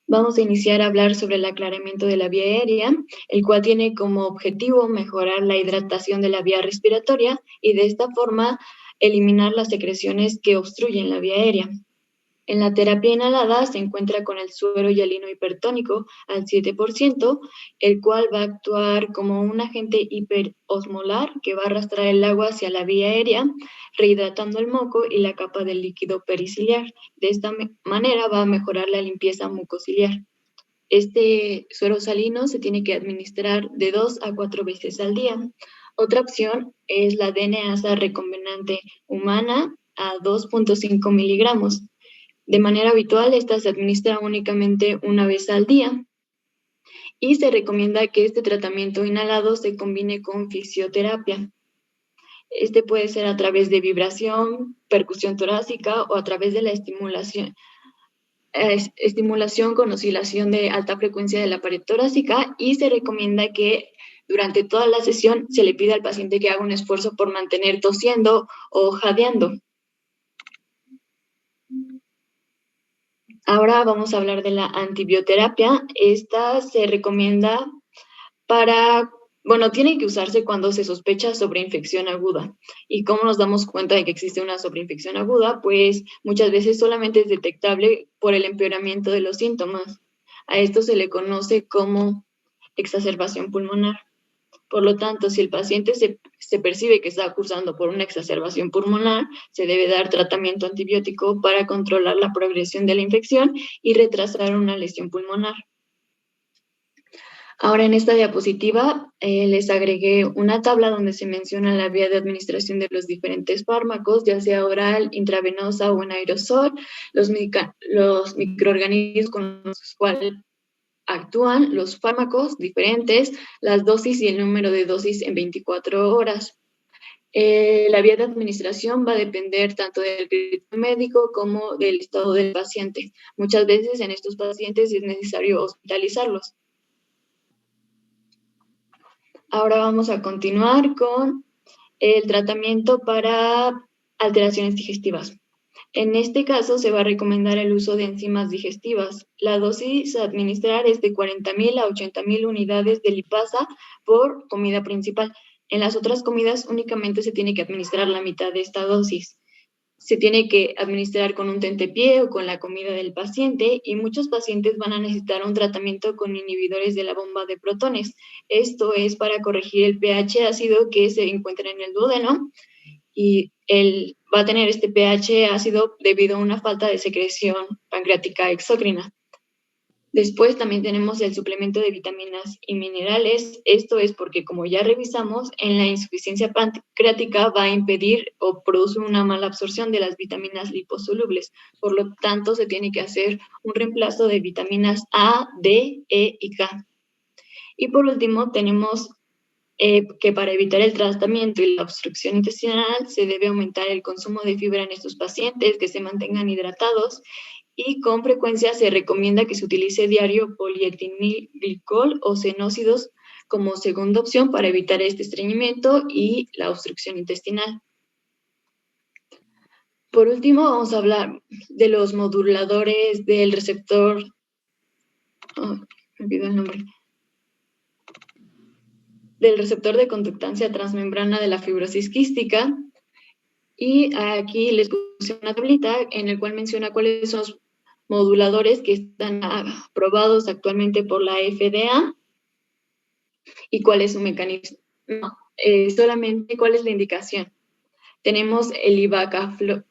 A: Vamos a iniciar a hablar sobre el aclaramiento de la vía aérea, el cual tiene como objetivo mejorar la hidratación de la vía respiratoria y de esta forma eliminar las secreciones que obstruyen la vía aérea. En la terapia inhalada se encuentra con el suero hialino hipertónico al 7%, el cual va a actuar como un agente hiperosmolar que va a arrastrar el agua hacia la vía aérea, rehidratando el moco y la capa del líquido periciliar. De esta manera va a mejorar la limpieza mucociliar. Este suero salino se tiene que administrar de 2 a 4 veces al día. Otra opción es la DNasa recombinante humana a 2.5 miligramos. De manera habitual, esta se administra únicamente una vez al día y se recomienda que este tratamiento inhalado se combine con fisioterapia. Este puede ser a través de vibración, percusión torácica o a través de la estimulación con oscilación de alta frecuencia de la pared torácica y se recomienda que durante toda la sesión se le pida al paciente que haga un esfuerzo por mantener tosiendo o jadeando. Ahora vamos a hablar de la antibioterapia. Esta se recomienda para Bueno, tiene que usarse cuando se sospecha sobreinfección aguda. ¿Y cómo nos damos cuenta de que existe una sobreinfección aguda? Pues muchas veces solamente es detectable por el empeoramiento de los síntomas. A esto se le conoce como exacerbación pulmonar. Por lo tanto, si el paciente se percibe que está cursando por una exacerbación pulmonar, se debe dar tratamiento antibiótico para controlar la progresión de la infección y retrasar una lesión pulmonar. Ahora en esta diapositiva les agregué una tabla donde se menciona la vía de administración de los diferentes fármacos, ya sea oral, intravenosa o en aerosol, los microorganismos con los cuales actúan los fármacos diferentes, las dosis y el número de dosis en 24 horas. La vía de administración va a depender tanto del criterio médico como del estado del paciente. Muchas veces en estos pacientes es necesario hospitalizarlos. Ahora vamos a continuar con el tratamiento para alteraciones digestivas. En este caso se va a recomendar el uso de enzimas digestivas. La dosis a administrar es de 40.000 a 80.000 unidades de lipasa por comida principal. En las otras comidas únicamente se tiene que administrar la mitad de esta dosis. Se tiene que administrar con un tentepié o con la comida del paciente y muchos pacientes van a necesitar un tratamiento con inhibidores de la bomba de protones. Esto es para corregir el pH ácido que se encuentra en el duodeno y va a tener este pH ácido debido a una falta de secreción pancreática exócrina. Después también tenemos el suplemento de vitaminas y minerales. Esto es porque, como ya revisamos, en la insuficiencia pancreática va a impedir o produce una mala absorción de las vitaminas liposolubles. Por lo tanto, se tiene que hacer un reemplazo de vitaminas A, D, E y K. Y por último, tenemos que para evitar el tratamiento y la obstrucción intestinal se debe aumentar el consumo de fibra en estos pacientes, que se mantengan hidratados y con frecuencia se recomienda que se utilice diario polietilenglicol o cenócidos como segunda opción para evitar este estreñimiento y la obstrucción intestinal. Por último, vamos a hablar de los moduladores del receptor. Me olvidó el nombre. Del receptor de conductancia transmembrana de la fibrosis quística. Y aquí les puse una tablita en la cual menciona cuáles son los moduladores que están aprobados actualmente por la FDA y cuál es su mecanismo. No, solamente cuál es la indicación. Tenemos el Ivacaftor,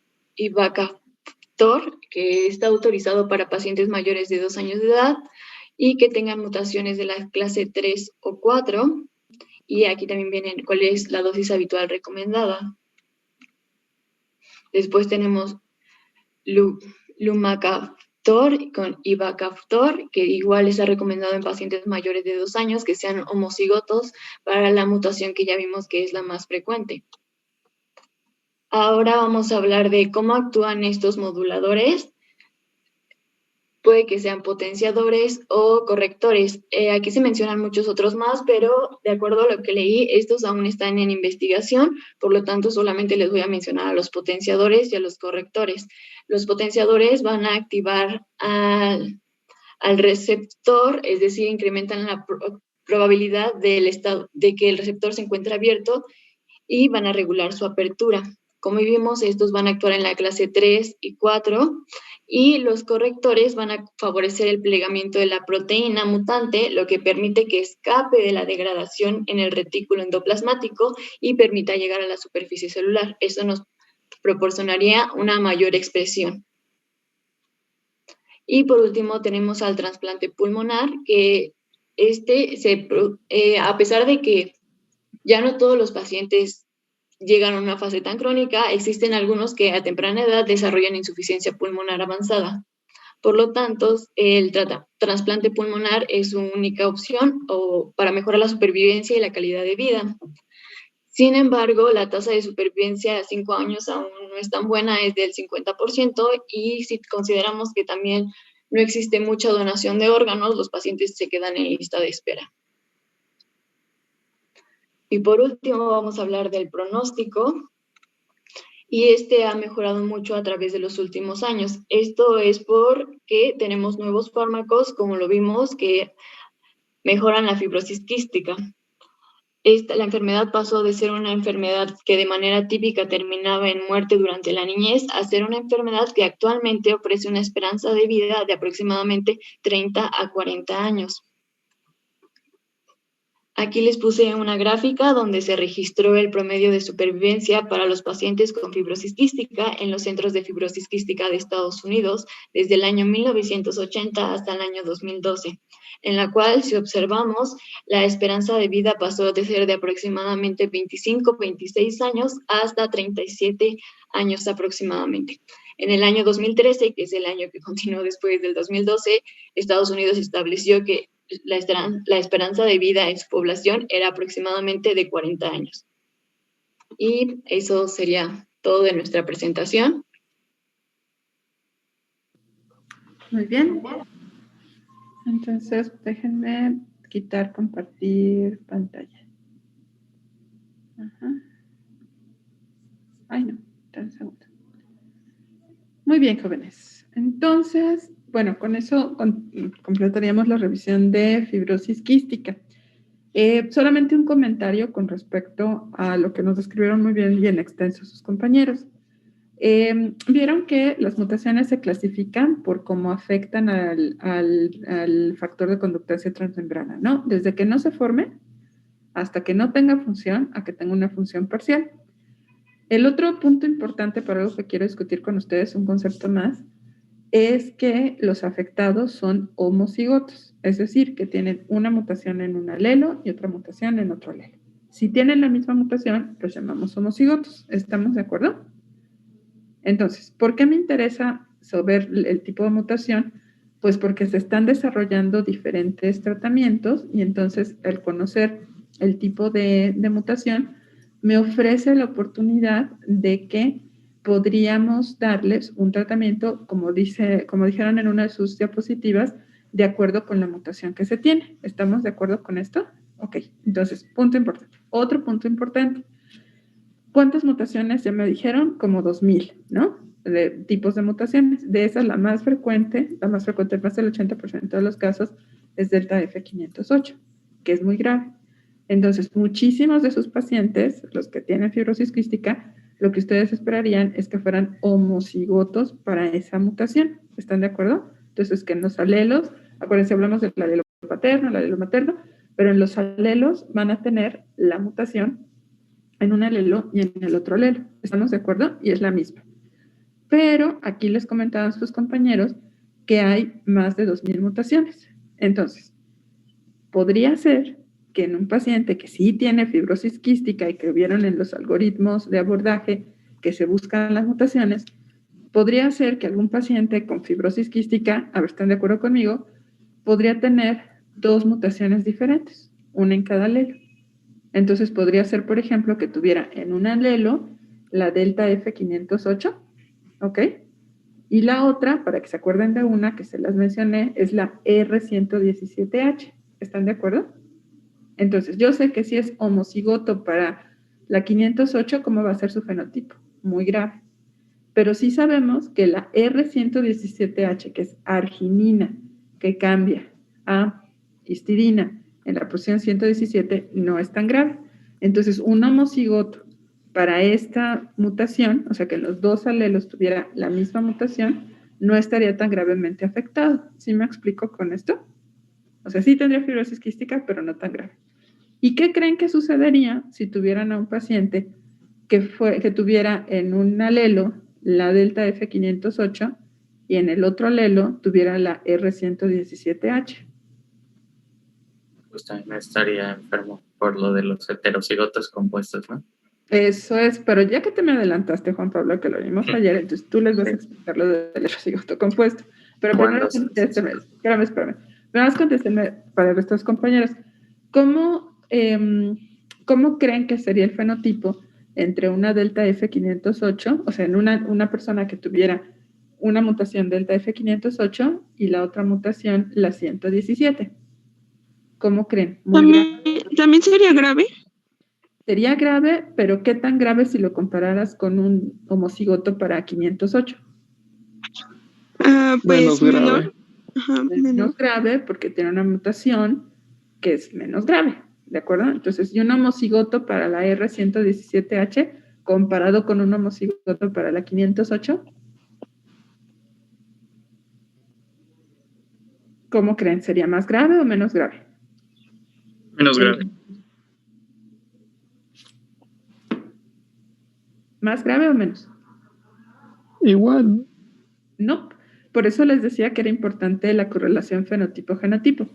A: que está autorizado para pacientes mayores de 2 años de edad y que tengan mutaciones de la clase 3 o 4. Y aquí también viene cuál es la dosis habitual recomendada. Después tenemos Lumacaftor con Ivacaftor, que igual está recomendado en pacientes mayores de 2 años que sean homocigotos para la mutación que ya vimos que es la más frecuente. Ahora vamos a hablar de cómo actúan estos moduladores. Puede que sean potenciadores o correctores. Aquí se mencionan muchos otros más, pero de acuerdo a lo que leí, estos aún están en investigación, por lo tanto solamente les voy a mencionar a los potenciadores y a los correctores. Los potenciadores van a activar al receptor, es decir, incrementan la probabilidad de que el receptor se encuentre abierto y van a regular su apertura. Como vimos, estos van a actuar en la clase 3 y 4 y los correctores van a favorecer el plegamiento de la proteína mutante, lo que permite que escape de la degradación en el retículo endoplasmático y permita llegar a la superficie celular. Eso nos proporcionaría una mayor expresión. Y por último tenemos al trasplante pulmonar, que a pesar de que ya no todos los pacientes llegan a una fase tan crónica, existen algunos que a temprana edad desarrollan insuficiencia pulmonar avanzada. Por lo tanto, el trasplante pulmonar es su única opción para mejorar la supervivencia y la calidad de vida. Sin embargo, la tasa de supervivencia a 5 años aún no es tan buena, es del 50%, y si consideramos que también no existe mucha donación de órganos, los pacientes se quedan en lista de espera. Y por último vamos a hablar del pronóstico, y este ha mejorado mucho a través de los últimos años. Esto es porque tenemos nuevos fármacos, como lo vimos, que mejoran la fibrosis quística. La enfermedad pasó de ser una enfermedad que de manera típica terminaba en muerte durante la niñez a ser una enfermedad que actualmente ofrece una esperanza de vida de aproximadamente 30 a 40 años. Aquí les puse una gráfica donde se registró el promedio de supervivencia para los pacientes con fibrosis quística en los centros de fibrosis quística de Estados Unidos desde el año 1980 hasta el año 2012, en la cual, si observamos, la esperanza de vida pasó de ser de aproximadamente 25, 26 años hasta 37 años aproximadamente. En el año 2013, que es el año que continuó después del 2012, Estados Unidos estableció que la esperanza de vida en su población era aproximadamente de 40 años. Y eso sería todo de nuestra presentación.
B: Muy bien. Entonces, déjenme quitar compartir pantalla. Ajá. Ay, no, está un segundo. Muy bien, jóvenes. Entonces, bueno, con eso completaríamos la revisión de fibrosis quística. Solamente un comentario con respecto a lo que nos describieron muy bien y en extenso sus compañeros. Vieron que las mutaciones se clasifican por cómo afectan al factor de conductancia transmembrana, ¿no? Desde que no se forme hasta que no tenga función, a que tenga una función parcial. El otro punto importante para algo que quiero discutir con ustedes, un concepto más, es que los afectados son homocigotos, es decir, que tienen una mutación en un alelo y otra mutación en otro alelo. Si tienen la misma mutación, los llamamos homocigotos. ¿Estamos de acuerdo? Entonces, ¿por qué me interesa saber el tipo de mutación? Pues porque se están desarrollando diferentes tratamientos y entonces el conocer el tipo de mutación me ofrece la oportunidad de que podríamos darles un tratamiento, como dijeron en una de sus diapositivas, de acuerdo con la mutación que se tiene. ¿Estamos de acuerdo con esto? Ok, entonces, punto importante. Otro punto importante. ¿Cuántas mutaciones? Ya me dijeron, como 2000, ¿no? De tipos de mutaciones. De esas, la más frecuente, más del 80% de los casos, es delta F508, que es muy grave. Entonces, muchísimos de sus pacientes, los que tienen fibrosis quística, lo que ustedes esperarían es que fueran homocigotos para esa mutación. ¿Están de acuerdo? Entonces, que en los alelos, acuérdense, hablamos del alelo paterno, el alelo materno, pero en los alelos van a tener la mutación en un alelo y en el otro alelo. ¿Estamos de acuerdo? Y es la misma. Pero aquí les comentaban sus compañeros que hay más de 2000 mutaciones. Entonces, podría ser que en un paciente que sí tiene fibrosis quística y que vieron en los algoritmos de abordaje que se buscan las mutaciones, podría ser que algún paciente con fibrosis quística, a ver, ¿están de acuerdo conmigo? Podría tener 2 mutaciones diferentes, una en cada alelo. Entonces podría ser, por ejemplo, que tuviera en un alelo la delta F508, ¿ok? Y la otra, para que se acuerden de una que se las mencioné, es la R117H. ¿Están de acuerdo? Entonces, yo sé que si es homocigoto para la 508, ¿cómo va a ser su fenotipo? Muy grave. Pero sí sabemos que la R117H, que es arginina, que cambia a histidina en la posición 117, no es tan grave. Entonces, un homocigoto para esta mutación, o sea, que los 2 alelos tuviera la misma mutación, no estaría tan gravemente afectado. ¿Sí me explico con esto? O sea, sí tendría fibrosis quística, pero no tan grave. ¿Y qué creen que sucedería si tuvieran a un paciente que tuviera en un alelo la delta F508 y en el otro alelo tuviera la R117H?
F: Pues también estaría enfermo por lo de los heterocigotos compuestos, ¿no?
B: Eso es, pero ya que te me adelantaste, Juan Pablo, que lo vimos ayer, entonces tú les vas a explicar lo del heterocigoto compuesto. Pero primero contéstenme, espérame. Primero contéstenme para nuestros compañeros. ¿Cómo creen que sería el fenotipo entre una delta F508, o sea, en una persona que tuviera una mutación delta F508 y la otra mutación, la 117? ¿Cómo creen?
G: ¿También sería grave?
B: Sería grave, pero ¿qué tan grave si lo compararas con un homocigoto para 508?
G: Pues
E: menos grave.
G: Ajá,
B: menos grave porque tiene una mutación que es menos grave, ¿de acuerdo? Entonces, y un homocigoto para la R117H comparado con un homocigoto para la 508, ¿cómo creen? ¿Sería más grave o menos grave?
F: Menos grave.
B: ¿Más grave o menos?
E: Igual.
B: No. Por eso les decía que era importante la correlación fenotipo-genotipo.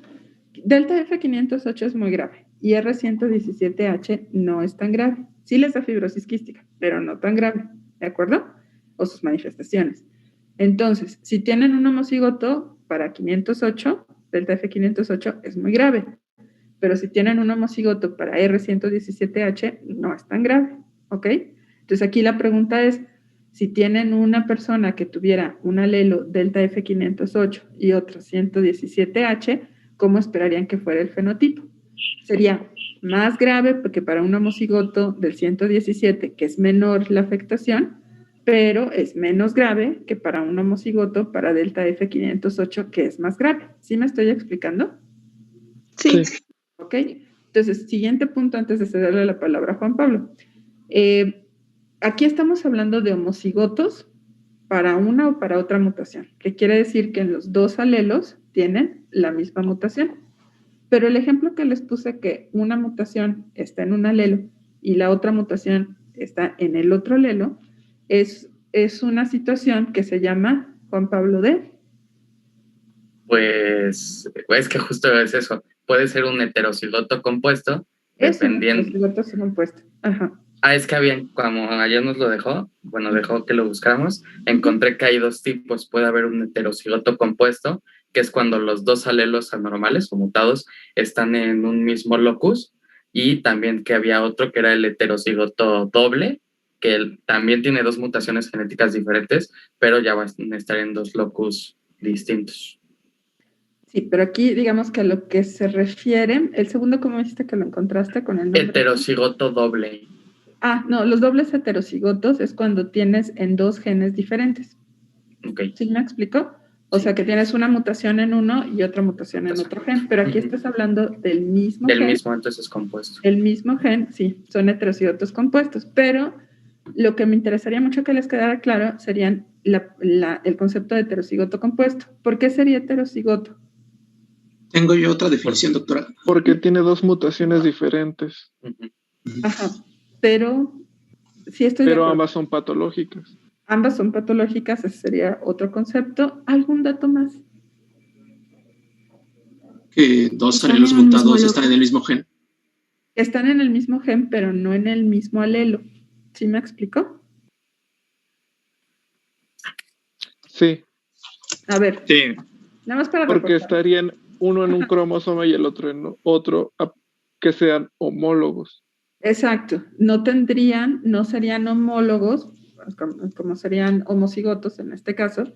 B: Delta F508 es muy grave y R117H no es tan grave. Sí les da fibrosis quística, pero no tan grave, ¿de acuerdo? O sus manifestaciones. Entonces, si tienen un homocigoto para 508, delta F508 es muy grave. Pero si tienen un homocigoto para R117H, no es tan grave, ¿ok? Entonces aquí la pregunta es, si tienen una persona que tuviera un alelo delta F508 y otro 117H, ¿cómo esperarían que fuera el fenotipo? Sería más grave porque para un homocigoto del 117, que es menor la afectación, pero es menos grave que para un homocigoto para delta F508, que es más grave. ¿Sí me estoy explicando?
G: Sí.
B: ¿Ok? Entonces, siguiente punto antes de cederle la palabra a Juan Pablo. Aquí estamos hablando de homocigotos para una o para otra mutación, que quiere decir que en los dos alelos tienen la misma mutación. Pero el ejemplo que les puse que una mutación está en un alelo y la otra mutación está en el otro alelo, es una situación que se llama, Juan Pablo, de...
F: Pues es que justo es eso. Puede ser un heterocigoto compuesto,
B: Es un
F: dependiendo.
B: heterocigoto compuesto. Ajá.
F: Es que había, como ayer nos lo dejó, bueno, dejó que lo buscáramos, encontré que hay dos tipos. Puede haber un heterocigoto compuesto, que es cuando los dos alelos anormales o mutados están en un mismo locus, y también que había otro que era el heterocigoto doble, que también tiene dos mutaciones genéticas diferentes, pero ya van a estar en dos locus distintos.
B: Sí, pero aquí digamos que a lo que se refiere, el segundo, ¿cómo dijiste que lo encontraste con el nombre?
F: Heterocigoto doble.
B: No, los dobles heterocigotos es cuando tienes en dos genes diferentes.
F: Okay.
B: ¿Sí me explico? O sea, que tienes una mutación en uno y otra mutación en otro gen, pero aquí estás hablando del mismo gen.
F: Del mismo, entonces compuesto.
B: El mismo gen, sí, son heterocigotos compuestos, pero lo que me interesaría mucho que les quedara claro serían el concepto de heterocigoto compuesto. ¿Por qué sería heterocigoto?
H: Tengo yo otra definición, doctora.
E: Porque tiene dos mutaciones diferentes.
B: Ajá, pero sí estoy de
E: Pero
B: acuerdo.
E: ambas son patológicas.
B: Ambas son patológicas, ese sería otro concepto. ¿Algún dato más?
H: Que dos alelos mutados están en el mismo gen.
B: Están en el mismo gen, pero no en el mismo alelo. ¿Sí me explico?
E: Sí.
B: A ver.
H: Sí.
B: Nada más para
E: Porque
B: recordar.
E: estarían uno en un cromosoma y el otro en otro, que sean homólogos.
B: Exacto. No serían homólogos, como serían homocigotos en este caso,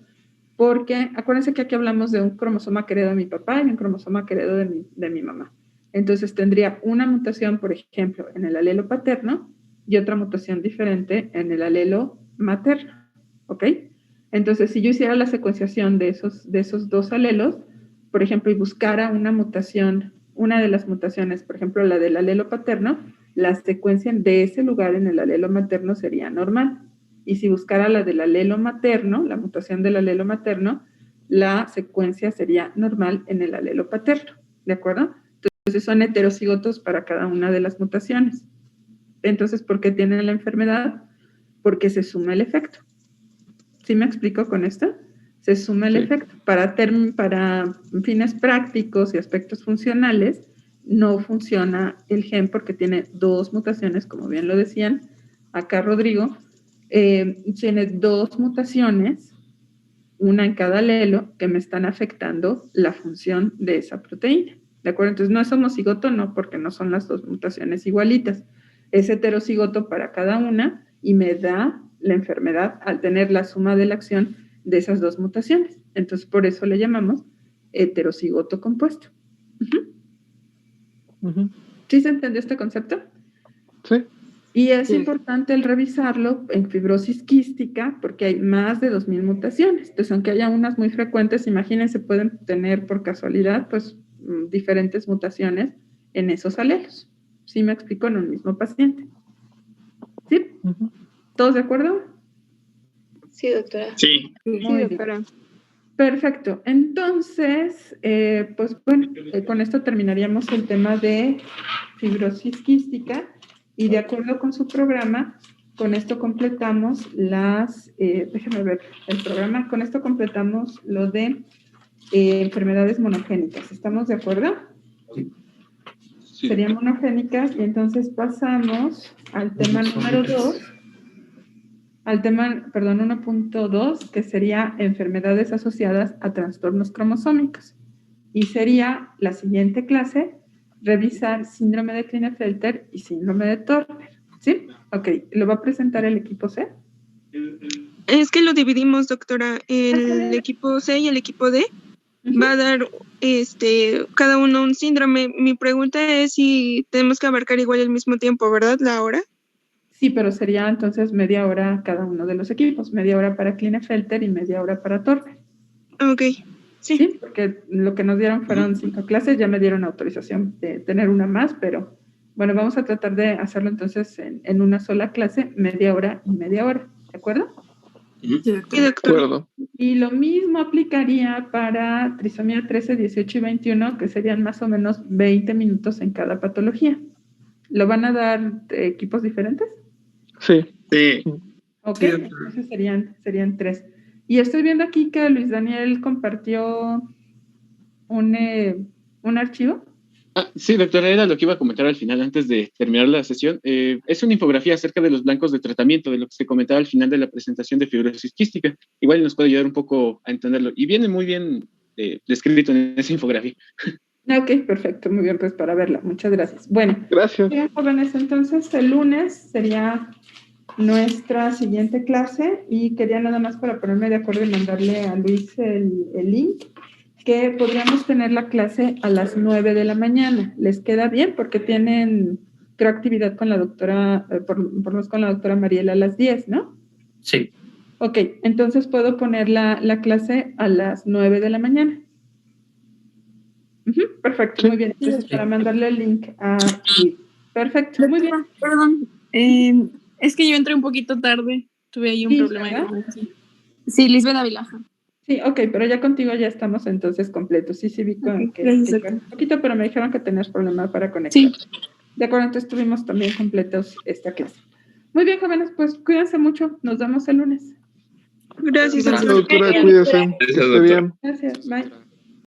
B: porque acuérdense que aquí hablamos de un cromosoma que heredó de mi papá y un cromosoma que heredó de mi mamá. Entonces tendría una mutación, por ejemplo, en el alelo paterno y otra mutación diferente en el alelo materno, ¿ok? Entonces, si yo hiciera la secuenciación de esos dos alelos, por ejemplo, y buscara una mutación, una de las mutaciones, por ejemplo, la del alelo paterno, la secuencia de ese lugar en el alelo materno sería normal. Y si buscara la del alelo materno, la mutación del alelo materno, la secuencia sería normal en el alelo paterno, ¿de acuerdo? Entonces son heterocigotos para cada una de las mutaciones. Entonces, ¿por qué tienen la enfermedad? Porque se suma el efecto. ¿Sí me explico con esto? Se suma el efecto. Para fines prácticos y aspectos funcionales, no funciona el gen porque tiene dos mutaciones, como bien lo decían acá Rodrigo, tiene dos mutaciones, una en cada alelo, que me están afectando la función de esa proteína. ¿De acuerdo? Entonces no es homocigoto, no, porque no son las dos mutaciones igualitas. Es heterocigoto para cada una y me da la enfermedad al tener la suma de la acción de esas dos mutaciones. Entonces por eso le llamamos heterocigoto compuesto. ¿Sí se entendió este concepto?
E: Sí.
B: Y es importante el revisarlo en fibrosis quística porque hay más de 2000 mutaciones. Entonces, aunque haya unas muy frecuentes, imagínense, pueden tener por casualidad pues diferentes mutaciones en esos alelos. ¿Sí me explico? En un mismo paciente. ¿Sí? ¿Todos de acuerdo?
A: Sí, doctora.
H: Sí.
B: Muy bien. Perfecto. Entonces, pues bueno, con esto terminaríamos el tema de fibrosis quística y de acuerdo con su programa, con esto completamos déjenme ver el programa, con esto completamos lo de enfermedades monogénicas. ¿Estamos de acuerdo?
C: Sí.
B: Serían monogénicas y entonces pasamos al tema número 2. Al tema, 1.2, que sería enfermedades asociadas a trastornos cromosómicos. Y sería la siguiente clase, revisar síndrome de Klinefelter y síndrome de Turner. ¿Sí? Ok, ¿lo va a presentar el equipo C?
G: Es que lo dividimos, doctora. El equipo C y el equipo D va a dar cada uno un síndrome. Mi pregunta es si tenemos que abarcar igual al mismo tiempo, ¿verdad? La hora.
B: Sí, pero sería entonces media hora cada uno de los equipos, media hora para Klinefelter y media hora para Turner.
G: Ok, sí.
B: Sí, porque lo que nos dieron fueron 5 clases, ya me dieron autorización de tener una más, pero bueno, vamos a tratar de hacerlo entonces en una sola clase, media hora y media hora, ¿de acuerdo?
G: Sí,
E: De acuerdo.
B: Y lo mismo aplicaría para trisomía 13, 18 y 21, que serían más o menos 20 minutos en cada patología. ¿Lo van a dar equipos diferentes?
E: Sí.
H: Sí.
B: Ok,
H: Sí,
B: entonces serían 3. Y estoy viendo aquí que Luis Daniel compartió un archivo.
C: Sí, doctora, era lo que iba a comentar al final, antes de terminar la sesión. Es una infografía acerca de los blancos de tratamiento, de lo que se comentaba al final de la presentación de fibrosis quística. Igual nos puede ayudar un poco a entenderlo. Y viene muy bien descrito en esa infografía.
B: Ok, perfecto, muy bien, pues para verla. Muchas gracias. Bueno,
E: Gracias.
B: bien, jóvenes, entonces el lunes sería nuestra siguiente clase y quería nada más para ponerme de acuerdo y mandarle a Luis el link, que podríamos tener la clase a las 9 de la mañana. ¿Les queda bien? Porque tienen, creo, actividad con la doctora, por lo menos con la doctora Mariela a las 10, ¿no?
F: Sí.
B: Ok, entonces puedo poner la clase a las 9 de la mañana. Perfecto,
E: Sí.
B: muy bien. Entonces, para mandarle el link a Luis. Perfecto, muy bien.
D: Perdón, es que yo entré un poquito tarde, tuve ahí un
B: Sí,
D: problema de
B: ¿verdad?
D: comunicación. Sí, Lisbeth Ávila.
B: Sí, ok, pero ya contigo ya estamos entonces completos. Sí, vi
D: Ok,
B: que
D: gracias,
B: iba un poquito, pero me dijeron que tenías problema para conectar.
D: Sí.
B: De acuerdo, entonces tuvimos también completos esta clase. Muy bien, jóvenes, pues cuídense mucho. Nos vemos el lunes.
G: Gracias,
E: Gracias,
G: doctora.
E: doctora. Cuídese.
F: Gracias,
E: Esté
F: doctora.
E: bien.
B: Gracias, bye.